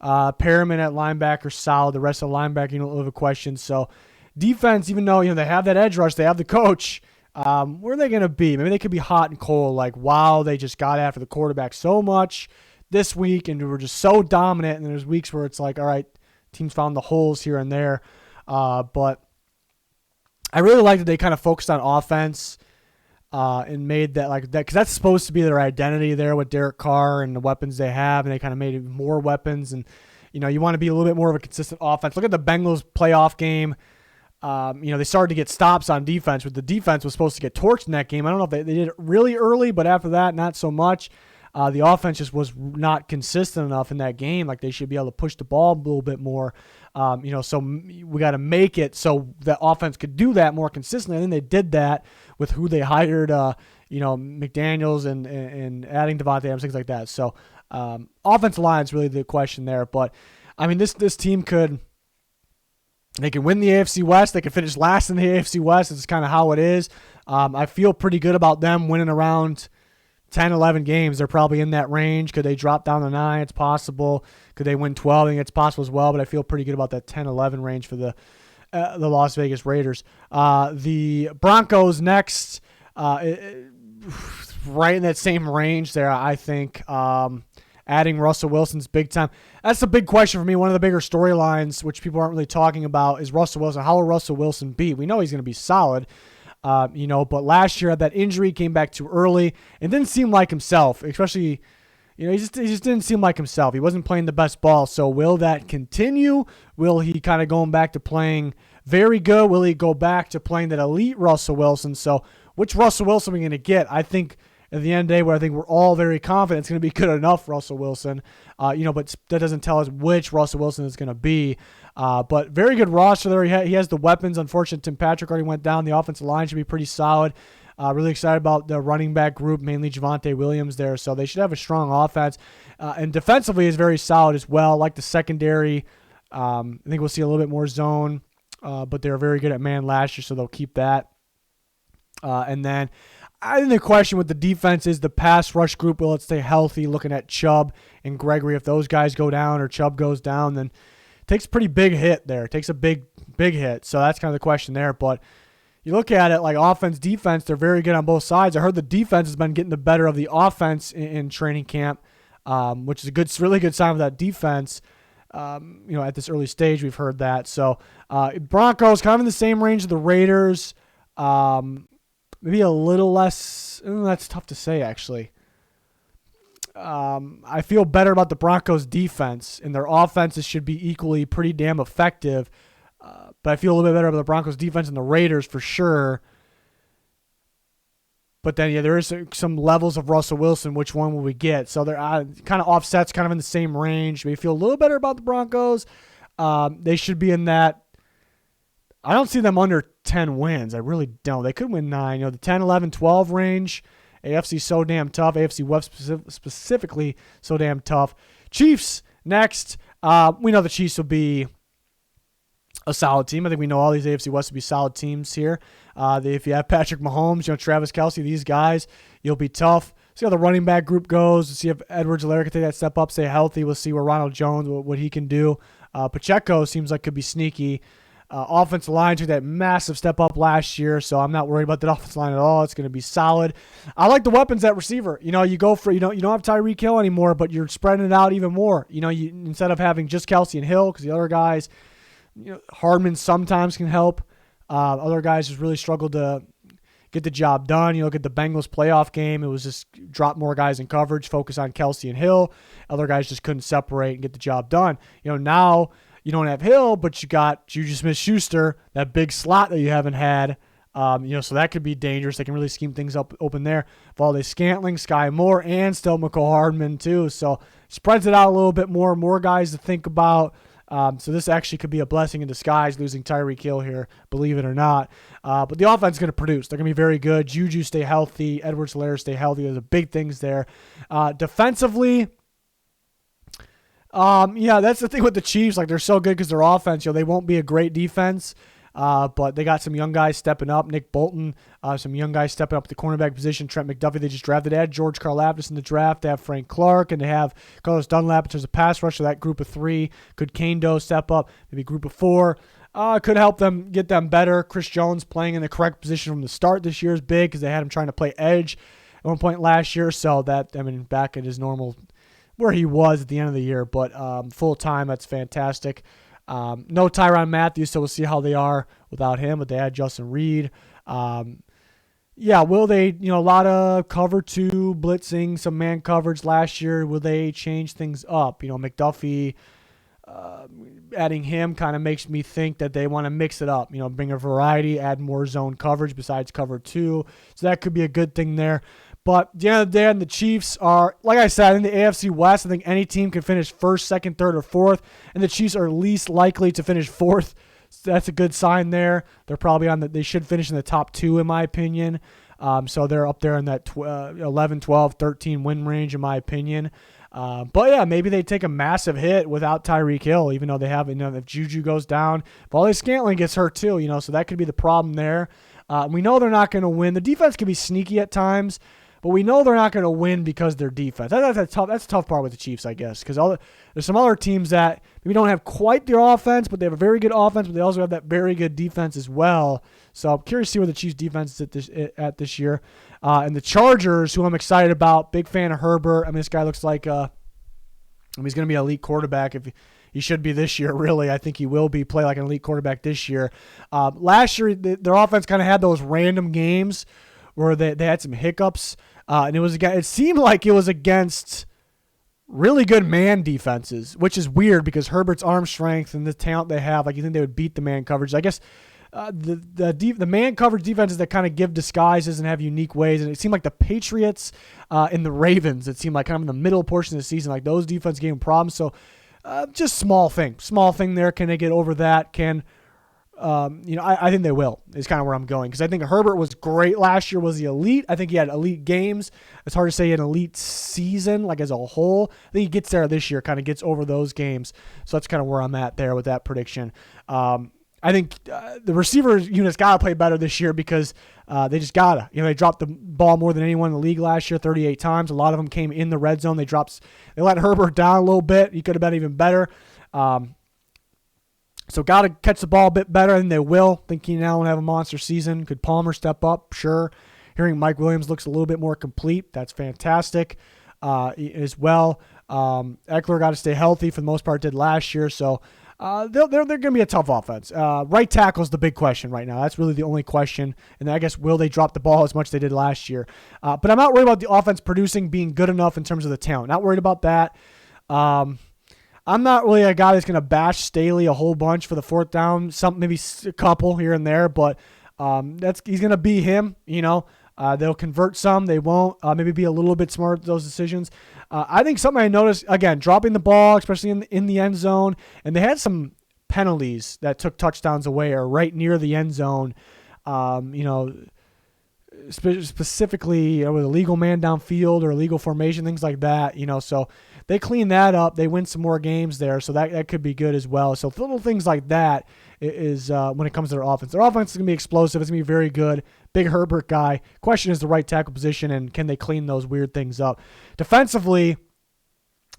Perriman at linebacker solid. The rest of the linebacking a little bit of a question. So defense, even though they have that edge rush, they have the coach. Where are they going to be? Maybe they could be hot and cold. Like, wow, they just got after the quarterback so much this week, and we're just so dominant. And there's weeks where it's like, all right, teams found the holes here and there. But I really like that they kind of focused on offense and made that like that, because that's supposed to be their identity there with Derek Carr and the weapons they have, and they kind of made more weapons. And you want to be a little bit more of a consistent offense. Look at the Bengals playoff game. They started to get stops on defense, but the defense was supposed to get torched in that game. I don't know if they did it really early, but after that, not so much. The offense just was not consistent enough in that game. Like, they should be able to push the ball a little bit more. So we got to make it so the offense could do that more consistently. I think they did that with who they hired, McDaniels and adding Devontae Adams, things like that. So offensive line is really the question there. But, I mean, this team they can win the AFC West. They can finish last in the AFC West. It's kind of how it is. I feel pretty good about them winning around 10, 11 games. They're probably in that range. Could they drop down to 9? It's possible. Could they win 12? I think it's possible as well, but I feel pretty good about that 10, 11 range for the Las Vegas Raiders. The Broncos next, right in that same range there, I think. Adding Russell Wilson's big time. That's the big question for me. One of the bigger storylines, which people aren't really talking about, is Russell Wilson. How will Russell Wilson be? We know he's going to be solid. But last year that injury came back too early and didn't seem like himself, especially, he just didn't seem like himself. He wasn't playing the best ball. So will that continue? Will he kind of going back to playing very good? Will he go back to playing that elite Russell Wilson? So which Russell Wilson are we going to get? I think at the end of the day, where I think we're all very confident it's going to be good enough Russell Wilson, but that doesn't tell us which Russell Wilson is going to be. But very good roster there. He has the weapons. Unfortunately, Tim Patrick already went down. The offensive line should be pretty solid. Really excited about the running back group, mainly Javonte Williams there. So they should have a strong offense. And defensively is very solid as well. Like the secondary, I think we'll see a little bit more zone, but they were very good at man last year, so they'll keep that. And then I think the question with the defense is the pass rush group, will it stay healthy? Looking at Chubb and Gregory, if those guys go down or Chubb goes down, then it takes a pretty big hit there. It takes a big hit. So that's kind of the question there. But you look at it like offense, defense, they're very good on both sides. I heard the defense has been getting the better of the offense in training camp, which is a really good sign of that defense. At this early stage, we've heard that. So Broncos kind of in the same range of the Raiders. Maybe a little less. That's tough to say, actually. I feel better about the Broncos' defense, and their offenses should be equally pretty damn effective. But I feel a little bit better about the Broncos' defense and the Raiders for sure. But then, there is some levels of Russell Wilson. Which one will we get? So they're kind of offsets, kind of in the same range. We feel a little better about the Broncos. They should be in that. I don't see them under 10 wins. I really don't. They could win 9. The 10, 11, 12 range. AFC so damn tough. AFC West specifically so damn tough. Chiefs next. We know the Chiefs will be a solid team. I think we know all these AFC West will be solid teams here. If you have Patrick Mahomes, Travis Kelce, these guys, you'll be tough. See how the running back group goes. See if Edwards-Helaire can take that step up, stay healthy. We'll see where Ronald Jones, what he can do. Pacheco seems like could be sneaky. Offensive line took that massive step up last year, so I'm not worried about that offensive line at all. It's going to be solid. I like the weapons at receiver. You go for you don't have Tyreek Hill anymore, but you're spreading it out even more. Instead of having just Kelce and Hill, because the other guys, Hardman sometimes can help. Other guys just really struggled to get the job done. You look at the Bengals playoff game, it was just drop more guys in coverage, focus on Kelce and Hill. Other guys just couldn't separate and get the job done. Now you don't have Hill, but you got Juju Smith-Schuster, that big slot that you haven't had. So that could be dangerous. They can really scheme things up open there. Valdes-Scantling, Sky Moore, and still McCall Hardman too. So spreads it out a little bit more guys to think about. So this actually could be a blessing in disguise, losing Tyreek Hill here, believe it or not. But the offense is going to produce. They're going to be very good. Juju stay healthy. Edwards-Helaire stay healthy. There's a big things there. Defensively, that's the thing with the Chiefs. Like, they're so good because their offense, they won't be a great defense. But they got some young guys stepping up. Nick Bolton, some young guys stepping up at the cornerback position. Trent McDuffie, they just drafted. They had George Karlaftis in the draft. They have Frank Clark, and they have Carlos Dunlap in terms of pass rush. So that group of 3. Could Kane-Do step up? Maybe group of 4. Could help them get them better. Chris Jones playing in the correct position from the start this year is big because they had him trying to play edge at one point last year. So back at his normal where he was at the end of the year. But full-time, that's fantastic. No Tyrann Mathieu, so we'll see how they are without him, but they had Justin Reed. Will they, a lot of cover 2, blitzing, some man coverage last year. Will they change things up? McDuffie, adding him kind of makes me think that they want to mix it up, bring a variety, add more zone coverage besides cover 2. So that could be a good thing there. But at the end of the day, the Chiefs are, like I said, in the AFC West, I think any team can finish first, second, third, or fourth, and the Chiefs are least likely to finish fourth. So that's a good sign there. They're probably they should finish in the top 2, in my opinion. So they're up there in that 11, 12, 13 win range, in my opinion. Maybe they take a massive hit without Tyreek Hill, even though they have, if Juju goes down, Valdes-Scantling gets hurt too, so that could be the problem there. We know they're not going to win. The defense can be sneaky at times, but we know they're not going to win because their defense. That's a tough part with the Chiefs, I guess, because there's some other teams that maybe don't have quite their offense, but they have a very good offense, but they also have that very good defense as well. So I'm curious to see where the Chiefs' defense is at this year. And the Chargers, who I'm excited about, big fan of Herbert. This guy looks like he's going to be an elite quarterback. If he should be this year, really. I think he will play like an elite quarterback this year. Last year, their offense kind of had those random games where they had some hiccups, and it seemed like it was against really good man defenses, which is weird because Herbert's arm strength and the talent they have, you think they would beat the man coverage. I guess the man coverage defenses that kind of give disguises and have unique ways, and it seemed like the Patriots and the Ravens, it seemed like kind of in the middle portion of the season, those defenses gave them problems. So just small thing there. Can they get over that? Can I think they will, is kind of where I'm going. Because I think Herbert was great last year, was he elite? I think he had elite games. It's hard to say an elite season, like as a whole. I think he gets there this year, kind of gets over those games. So that's kind of where I'm at there with that prediction. I think the receiver unit's got to play better this year because they just got to. They dropped the ball more than anyone in the league last year, 38 times. A lot of them came in the red zone. They let Herbert down a little bit. He could have been even better. So got to catch the ball a bit better, and they will. Think Keenan Allen will have a monster season. Could Palmer step up? Sure. Hearing Mike Williams looks a little bit more complete. That's fantastic as well. Eckler got to stay healthy for the most part, did last year. So they're going to be a tough offense. Right tackle is the big question right now. That's really the only question. And I guess, will they drop the ball as much as they did last year? But I'm not worried about the offense producing being good enough in terms of the talent. Not worried about that. I'm not really a guy that's going to bash Staley a whole bunch for the fourth down, maybe a couple here and there, but he's going to be him. They'll convert some, they won't. Maybe be a little bit smart with those decisions. I think something I noticed, again, dropping the ball, especially in the end zone, and they had some penalties that took touchdowns away or right near the end zone. Specifically with a legal man downfield or illegal formation, things like that. So they clean that up. They win some more games there, so that could be good as well. So little things like that is when it comes to their offense. Their offense is going to be explosive. It's going to be very good. Big Herbert guy. Question is the right tackle position, and can they clean those weird things up? Defensively,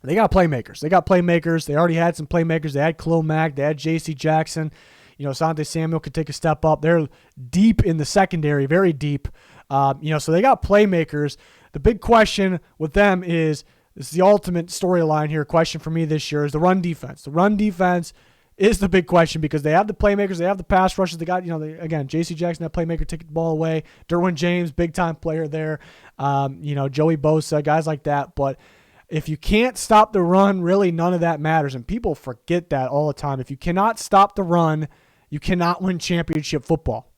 they got playmakers. They already had some playmakers. They had Khalil Mack. They had J.C. Jackson. Asante Samuel could take a step up. They're deep in the secondary, very deep. So they got playmakers. The big question with them is, this is the ultimate storyline here. Question for me this year is the run defense. The run defense is the big question because they have the playmakers, they have the pass rushers. They got, again, J.C. Jackson, that playmaker, take the ball away. Derwin James, big time player there. Joey Bosa, guys like that. But if you can't stop the run, really none of that matters. And people forget that all the time. If you cannot stop the run, you cannot win championship football.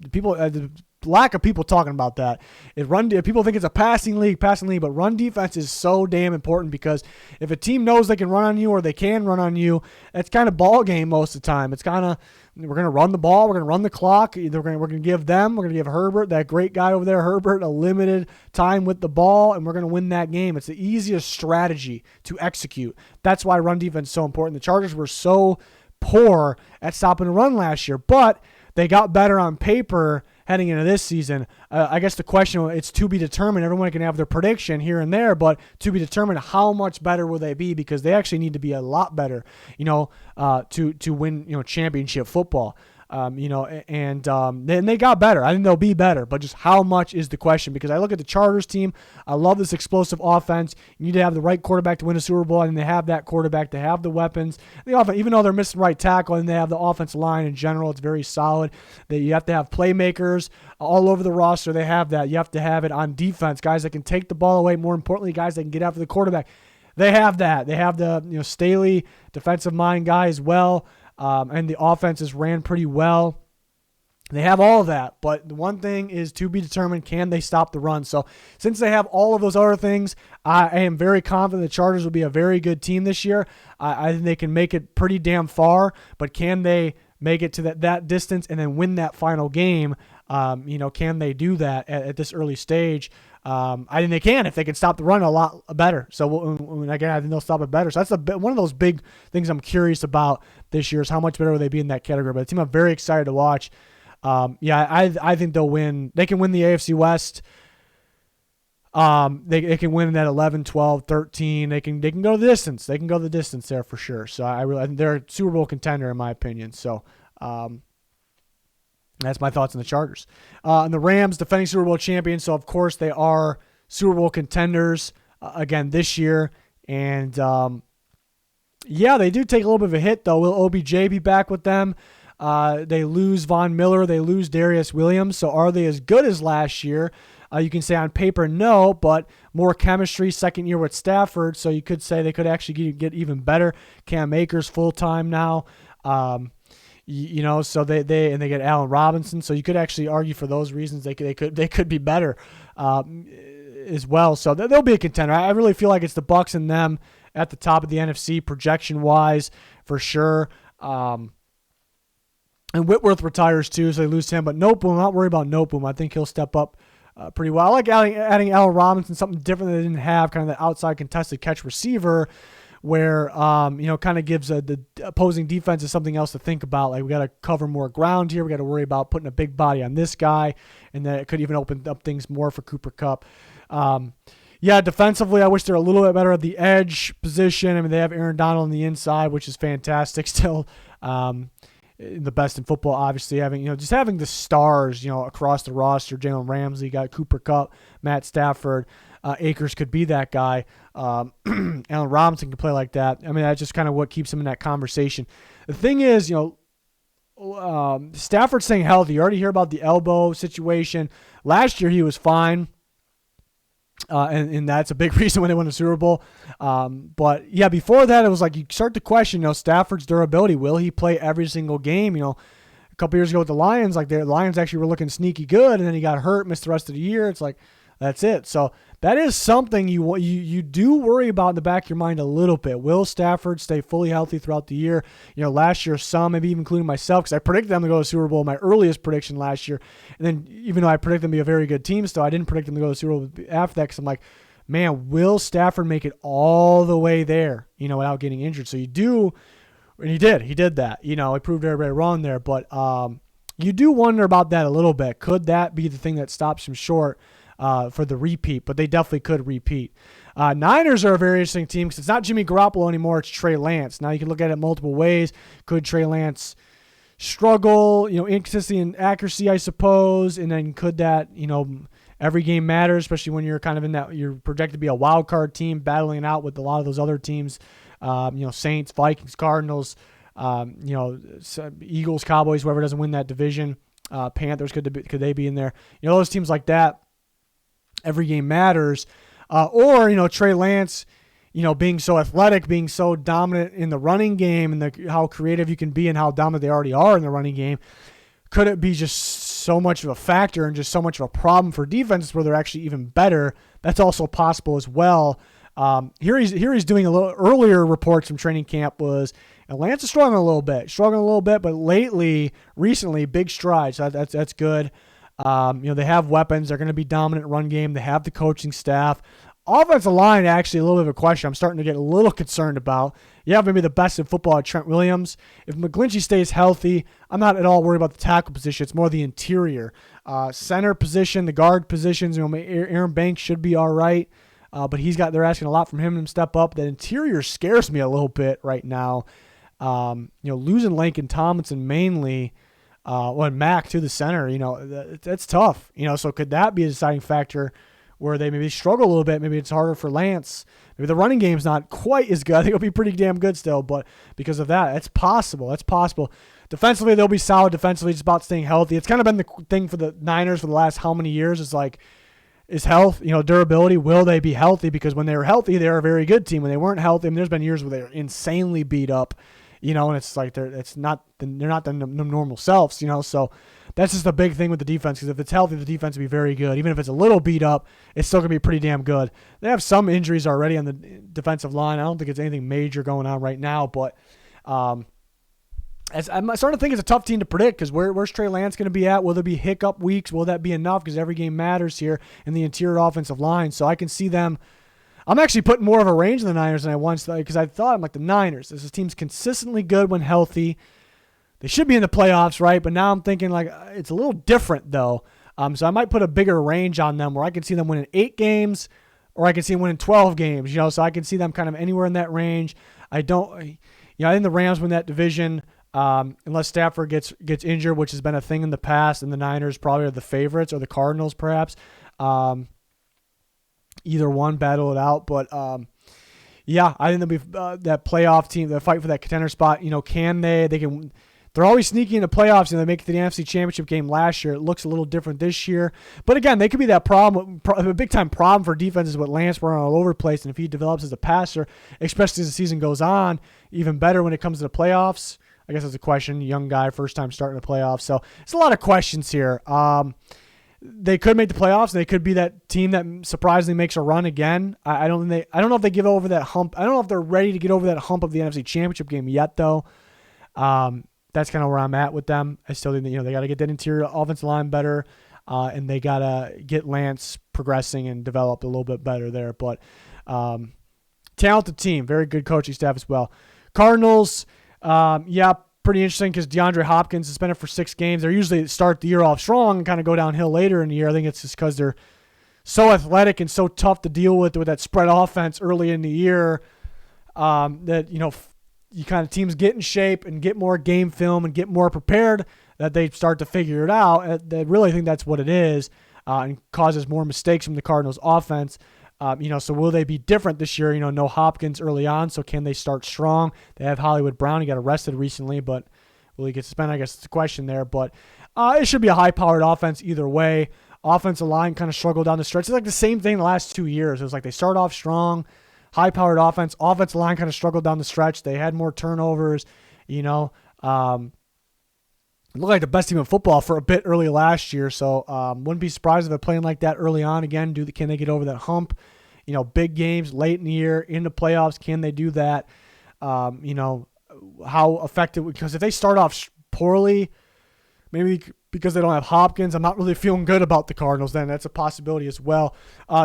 The lack of people talking about that. People think it's a passing league, but run defense is so damn important because if a team knows they can run on you or they can run on you, it's kind of ball game most of the time. It's kind of, we're going to run the ball, we're going to run the clock. We're going to give Herbert, that great guy over there, Herbert, a limited time with the ball, and we're going to win that game. It's the easiest strategy to execute. That's why run defense is so important. The Chargers were so poor at stopping the run last year, but they got better on paper heading into this season. I guess the question, it's to be determined. Everyone can have their prediction here and there, but to be determined, how much better will they be? Because they actually need to be a lot better, to win, championship football. And they got better. I think they'll be better, but just how much is the question? Because I look at the Chargers team. I love this explosive offense. You need to have the right quarterback to win a Super Bowl, and they have that quarterback. They have the weapons. The offense, even though they're missing right tackle, and they have the offensive line in general, it's very solid. You have to have playmakers all over the roster. They have that. You have to have it on defense, guys that can take the ball away. More importantly, guys that can get after the quarterback. They have that. They have the Staley defensive mind guy as well. And the offenses ran pretty well. They have all of that, but the one thing is to be determined, can they stop the run? So since they have all of those other things, I am very confident the Chargers will be a very good team this year. I think they can make it pretty damn far, but can they make it to that distance and then win that final game? Can they do that at this early stage? I think they can if they can stop the run a lot better. So again, I think they'll stop it better. So that's one of those big things I'm curious about this year is how much better will they be in that category. But the team I'm very excited to watch. I think they'll win. They can win the AFC West. They can win that 11, 12, 13. They can go the distance. They can go the distance there for sure. So I think they're a Super Bowl contender in my opinion. So that's my thoughts on the Chargers. And the Rams, defending Super Bowl champions, so of course they are Super Bowl contenders again this year. And they do take a little bit of a hit though. Will OBJ be back with them? They lose Von Miller. They lose Darius Williams. So are they as good as last year? You can say on paper no, but more chemistry, second year with Stafford. So you could say they could actually get even better. Cam Akers full-time now. So they get Allen Robinson. So you could actually argue for those reasons they could be better as well. So they'll be a contender. I really feel like it's the Bucs and them at the top of the NFC projection-wise for sure. And Whitworth retires too, so they lose him. But Noteboom, I'm not worried about Noteboom. I think he'll step up pretty well. I like adding Allen Robinson, something different that they didn't have, kind of the outside contested catch receiver, where kind of gives the opposing defenses something else to think about. Like, we got to cover more ground here. We got to worry about putting a big body on this guy, and then it could even open up things more for Cooper Kupp. Defensively, I wish they're a little bit better at the edge position. I mean, they have Aaron Donald on the inside, which is fantastic still. The best in football, obviously, having the stars, across the roster. Jalen Ramsey, got Cooper Kupp, Matt Stafford, Akers could be that guy. Allen Robinson can play like that. I mean, that's just kind of what keeps him in that conversation. The thing is, Stafford staying healthy. You already hear about the elbow situation. Last year he was fine. And that's a big reason when they won the Super Bowl. But yeah, before that, it was like you start to question, Stafford's durability. Will he play every single game? A couple years ago with the Lions, like the Lions actually were looking sneaky good, and then he got hurt, missed the rest of the year. It's like, that's it. So that is something you do worry about in the back of your mind a little bit. Will Stafford stay fully healthy throughout the year? Last year, some, maybe even including myself, because I predicted them to go to the Super Bowl, my earliest prediction last year. And then even though I predicted them to be a very good team still, I didn't predict them to go to the Super Bowl after that, because I'm like, man, will Stafford make it all the way there, without getting injured? So you do, and he did. He did that. He proved everybody wrong there. But you do wonder about that a little bit. Could that be the thing that stops him short for the repeat? But they definitely could repeat. Niners are a very interesting team because it's not Jimmy Garoppolo anymore. It's Trey Lance. Now you can look at it multiple ways. Could Trey Lance struggle, inconsistency in accuracy, I suppose, and then could that, every game matters, especially when you're kind of in that, you're projected to be a wild card team battling it out with a lot of those other teams, Saints, Vikings, Cardinals, Eagles, Cowboys, whoever doesn't win that division, Panthers, could they be in there? Those teams like that, every game matters. Or Trey Lance, being so athletic, being so dominant in the running game, and how creative you can be and how dominant they already are in the running game. Could it be just so much of a factor and just so much of a problem for defenses where they're actually even better? That's also possible as well. Here he's doing a little earlier reports from training camp was Lance is struggling a little bit, but recently, big strides. So that's good. They have weapons. They're going to be dominant run game. They have the coaching staff. Offensive line, actually, a little bit of a question I'm starting to get a little concerned about. You have maybe the best in football at Trent Williams. If McGlinchey stays healthy, I'm not at all worried about the tackle position. It's more the interior. Center position, the guard positions, Aaron Banks should be all right. But they're asking a lot from him to step up. That interior scares me a little bit right now. Losing Laken Tomlinson mainly, and Mack to the center, that's tough. So could that be a deciding factor where they maybe struggle a little bit? Maybe it's harder for Lance. Maybe the running game's not quite as good. I think it'll be pretty damn good still, but because of that, it's possible. Defensively, they'll be solid defensively. It's about staying healthy. It's kind of been the thing for the Niners for the last how many years. It's like, is health, durability, will they be healthy? Because when they were healthy, they were a very good team. When they weren't healthy, there's been years where they were insanely beat up, and it's like they're not the normal selves, so that's just the big thing with the defense, because if it's healthy, the defense will be very good. Even if it's a little beat up, it's still going to be pretty damn good. They have some injuries already on the defensive line. I don't think it's anything major going on right now, but as I'm starting to think it's a tough team to predict, because where's Trey Lance going to be at? Will there be hiccup weeks? Will that be enough? Because every game matters here in the interior offensive line. So I can see them. I'm actually putting more of a range in the Niners than I once thought, because I thought I'm like the Niners. This team's consistently good when healthy. They should be in the playoffs, right? But now I'm thinking like it's a little different though. So I might put a bigger range on them where I can see them winning 8 games, or I can see them winning 12 games. So I can see them kind of anywhere in that range. I think the Rams win that division. Unless Stafford gets injured, which has been a thing in the past, and the Niners probably are the favorites, or the Cardinals perhaps. Either one, battle it out. But I think they'll be that playoff team, the fight for that contender spot. Can they? They're always sneaky in the playoffs, and they make it to the NFC Championship game last year. It looks a little different this year. But again, they could be that problem, a big-time problem for defenses with Lance running all over the place. And if he develops as a passer, especially as the season goes on, even better when it comes to the playoffs. I guess that's a question. Young guy, first time starting the playoffs. So it's a lot of questions here. They could make the playoffs. They could be that team that surprisingly makes a run again. I don't know if they give over that hump. I don't know if they're ready to get over that hump of the NFC Championship game yet, though. that's kind of where I'm at with them. I still think that, they got to get that interior offensive line better, and they got to get Lance progressing and developed a little bit better there. But talented team, very good coaching staff as well. Cardinals, pretty interesting because DeAndre Hopkins suspended for 6 games. They usually start the year off strong and kind of go downhill later in the year. I think it's just because they're so athletic and so tough to deal with that spread offense early in the year, that, you kind of teams get in shape and get more game film and get more prepared, that they start to figure it out. I really think that's what it is, and causes more mistakes from the Cardinals offense. So will they be different this year? No Hopkins early on, so can they start strong? They have Hollywood Brown. He got arrested recently, but will he get suspended? I guess it's a question there. But it should be a high-powered offense either way. Offensive line kind of struggled down the stretch. It's like the same thing the last 2 years. It was like they start off strong, high-powered offense. Offensive line kind of struggled down the stretch. They had more turnovers. It looked like the best team in football for a bit early last year. So wouldn't be surprised if they're playing like that early on again. Can they get over that hump? Big games late in the year, in the playoffs, can they do that? How effective? Because if they start off poorly, maybe because they don't have Hopkins, I'm not really feeling good about the Cardinals then. That's a possibility as well.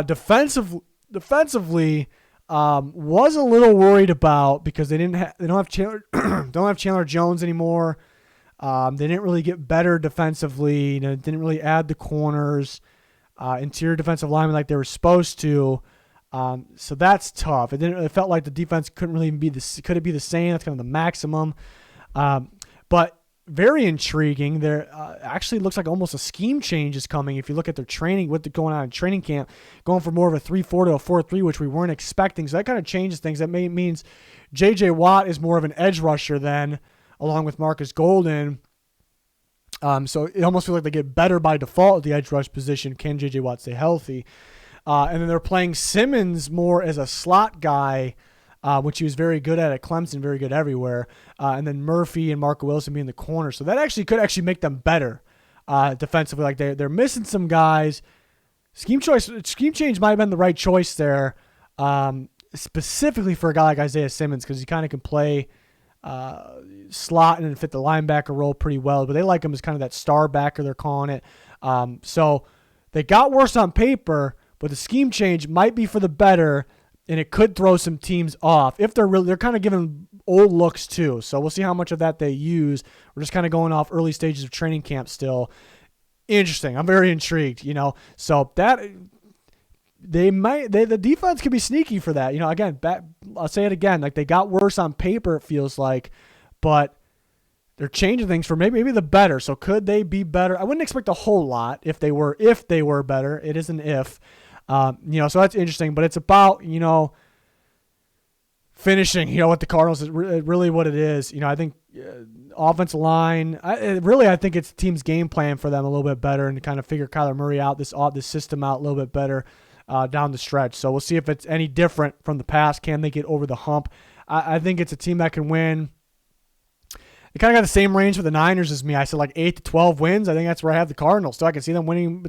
Defensively, was a little worried about because they don't have Chandler Jones anymore. They didn't really get better defensively. Didn't really add the corners, interior defensive linemen like they were supposed to. So that's tough. It felt like the defense couldn't really could it be the same? That's kind of the maximum. But very intriguing. There actually looks like almost a scheme change is coming. If you look at their training, going on in training camp, going from more of a 3-4 to a 4-3, which we weren't expecting. So that kind of changes things. That means J.J. Watt is more of an edge rusher then, along with Marcus Golden. So it almost feels like they get better by default at the edge rush position. Can J.J. Watt stay healthy? And then they're playing Simmons more as a slot guy, which he was very good at Clemson, very good everywhere. And then Murphy and Marco Wilson being the corner. So that could make them better defensively. Like they're missing some guys. Scheme change might have been the right choice there, specifically for a guy like Isaiah Simmons, because he kind of can play slot and then fit the linebacker role pretty well. But they like him as kind of that star backer, they're calling it. So they got worse on paper, but the scheme change might be for the better, and it could throw some teams off if they're kind of giving old looks too. So we'll see how much of that they use. We're just kind of going off early stages of training camp still. Interesting. I'm very intrigued. So that the defense could be sneaky for that. Again, I'll say it again. Like they got worse on paper, it feels like, but they're changing things for maybe the better. So could they be better? I wouldn't expect a whole lot if they were better. It is an if. So that's interesting, but it's about, finishing, what the Cardinals is really what it is. I think offensive line, I think it's the team's game plan for them a little bit better and to kind of figure Kyler Murray out, this system out a little bit better down the stretch. So we'll see if it's any different from the past. Can they get over the hump? I think it's a team that can win. They kind of got the same range for the Niners as me. I said like 8 to 12 wins. I think that's where I have the Cardinals. So I can see them winning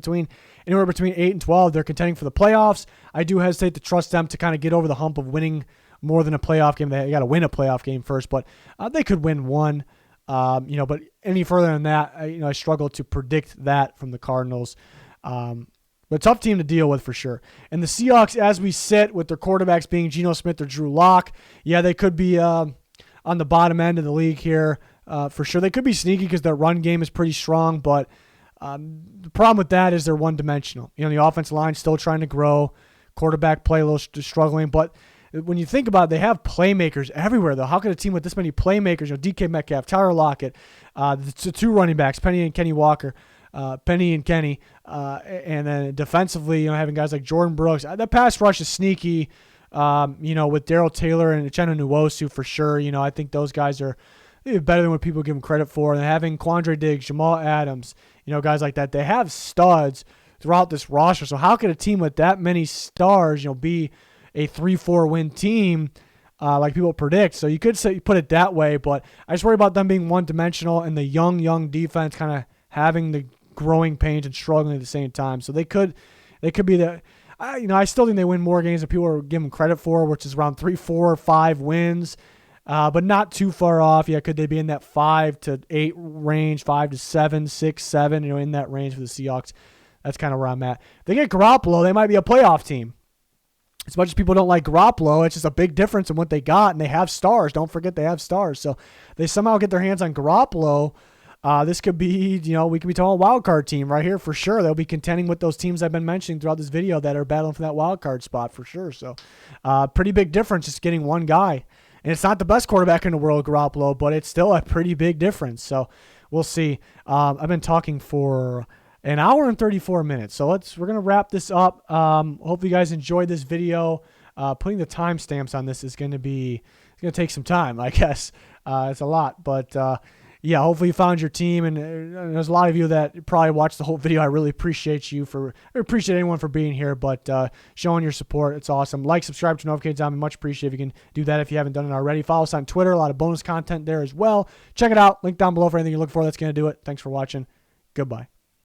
anywhere between 8 and 12. They're contending for the playoffs. I do hesitate to trust them to kind of get over the hump of winning more than a playoff game. They got to win a playoff game first, but they could win one. But any further than that, I struggle to predict that from the Cardinals. But tough team to deal with for sure. And the Seahawks, as we sit with their quarterbacks being Geno Smith or Drew Lock, they could be on the bottom end of the league here. For sure. They could be sneaky because their run game is pretty strong, but the problem with that is they're one-dimensional. The offensive line still trying to grow. Quarterback play a little struggling, but when you think about it, they have playmakers everywhere, though. How could a team with this many playmakers, DK Metcalf, Tyler Lockett, the 2 running backs, Penny and Kenny, and then defensively, having guys like Jordan Brooks. That pass rush is sneaky, with Darrell Taylor and Uchenna Nwosu for sure. I think those guys are better than what people give them credit for. And having Quandre Diggs, Jamal Adams, guys like that, they have studs throughout this roster. So how could a team with that many stars, be a 3-4 win team like people predict? So you could put it that way, but I just worry about them being one-dimensional and the young defense kind of having the growing pains and struggling at the same time. So they could be the. I still think they win more games than people are giving credit for, which is around 3, 4, 5 wins. but not too far off. Yeah, could they be in that 5 to 8 range, 5 to 7, 6, 7, in that range for the Seahawks? That's kind of where I'm at. If they get Garoppolo, they might be a playoff team. As much as people don't like Garoppolo, it's just a big difference in what they got, and they have stars. Don't forget they have stars. So they somehow get their hands on Garoppolo. This could be, we could be talking a wild card team right here for sure. They'll be contending with those teams I've been mentioning throughout this video that are battling for that wild card spot for sure. So pretty big difference just getting one guy. And it's not the best quarterback in the world, Garoppolo, but it's still a pretty big difference. So we'll see. I've been talking for an hour and 34 minutes. So we're going to wrap this up. Hope you guys enjoyed this video. Putting the timestamps on this is going to take some time, I guess. It's a lot, but yeah, hopefully you found your team, and there's a lot of you that probably watched the whole video. I really appreciate appreciate anyone for being here, but showing your support, it's awesome. Like, subscribe to notifications on me, much appreciated if you can do that if you haven't done it already. Follow us on Twitter, a lot of bonus content there as well. Check it out, link down below for anything you look for. That's going to do it. Thanks for watching. Goodbye.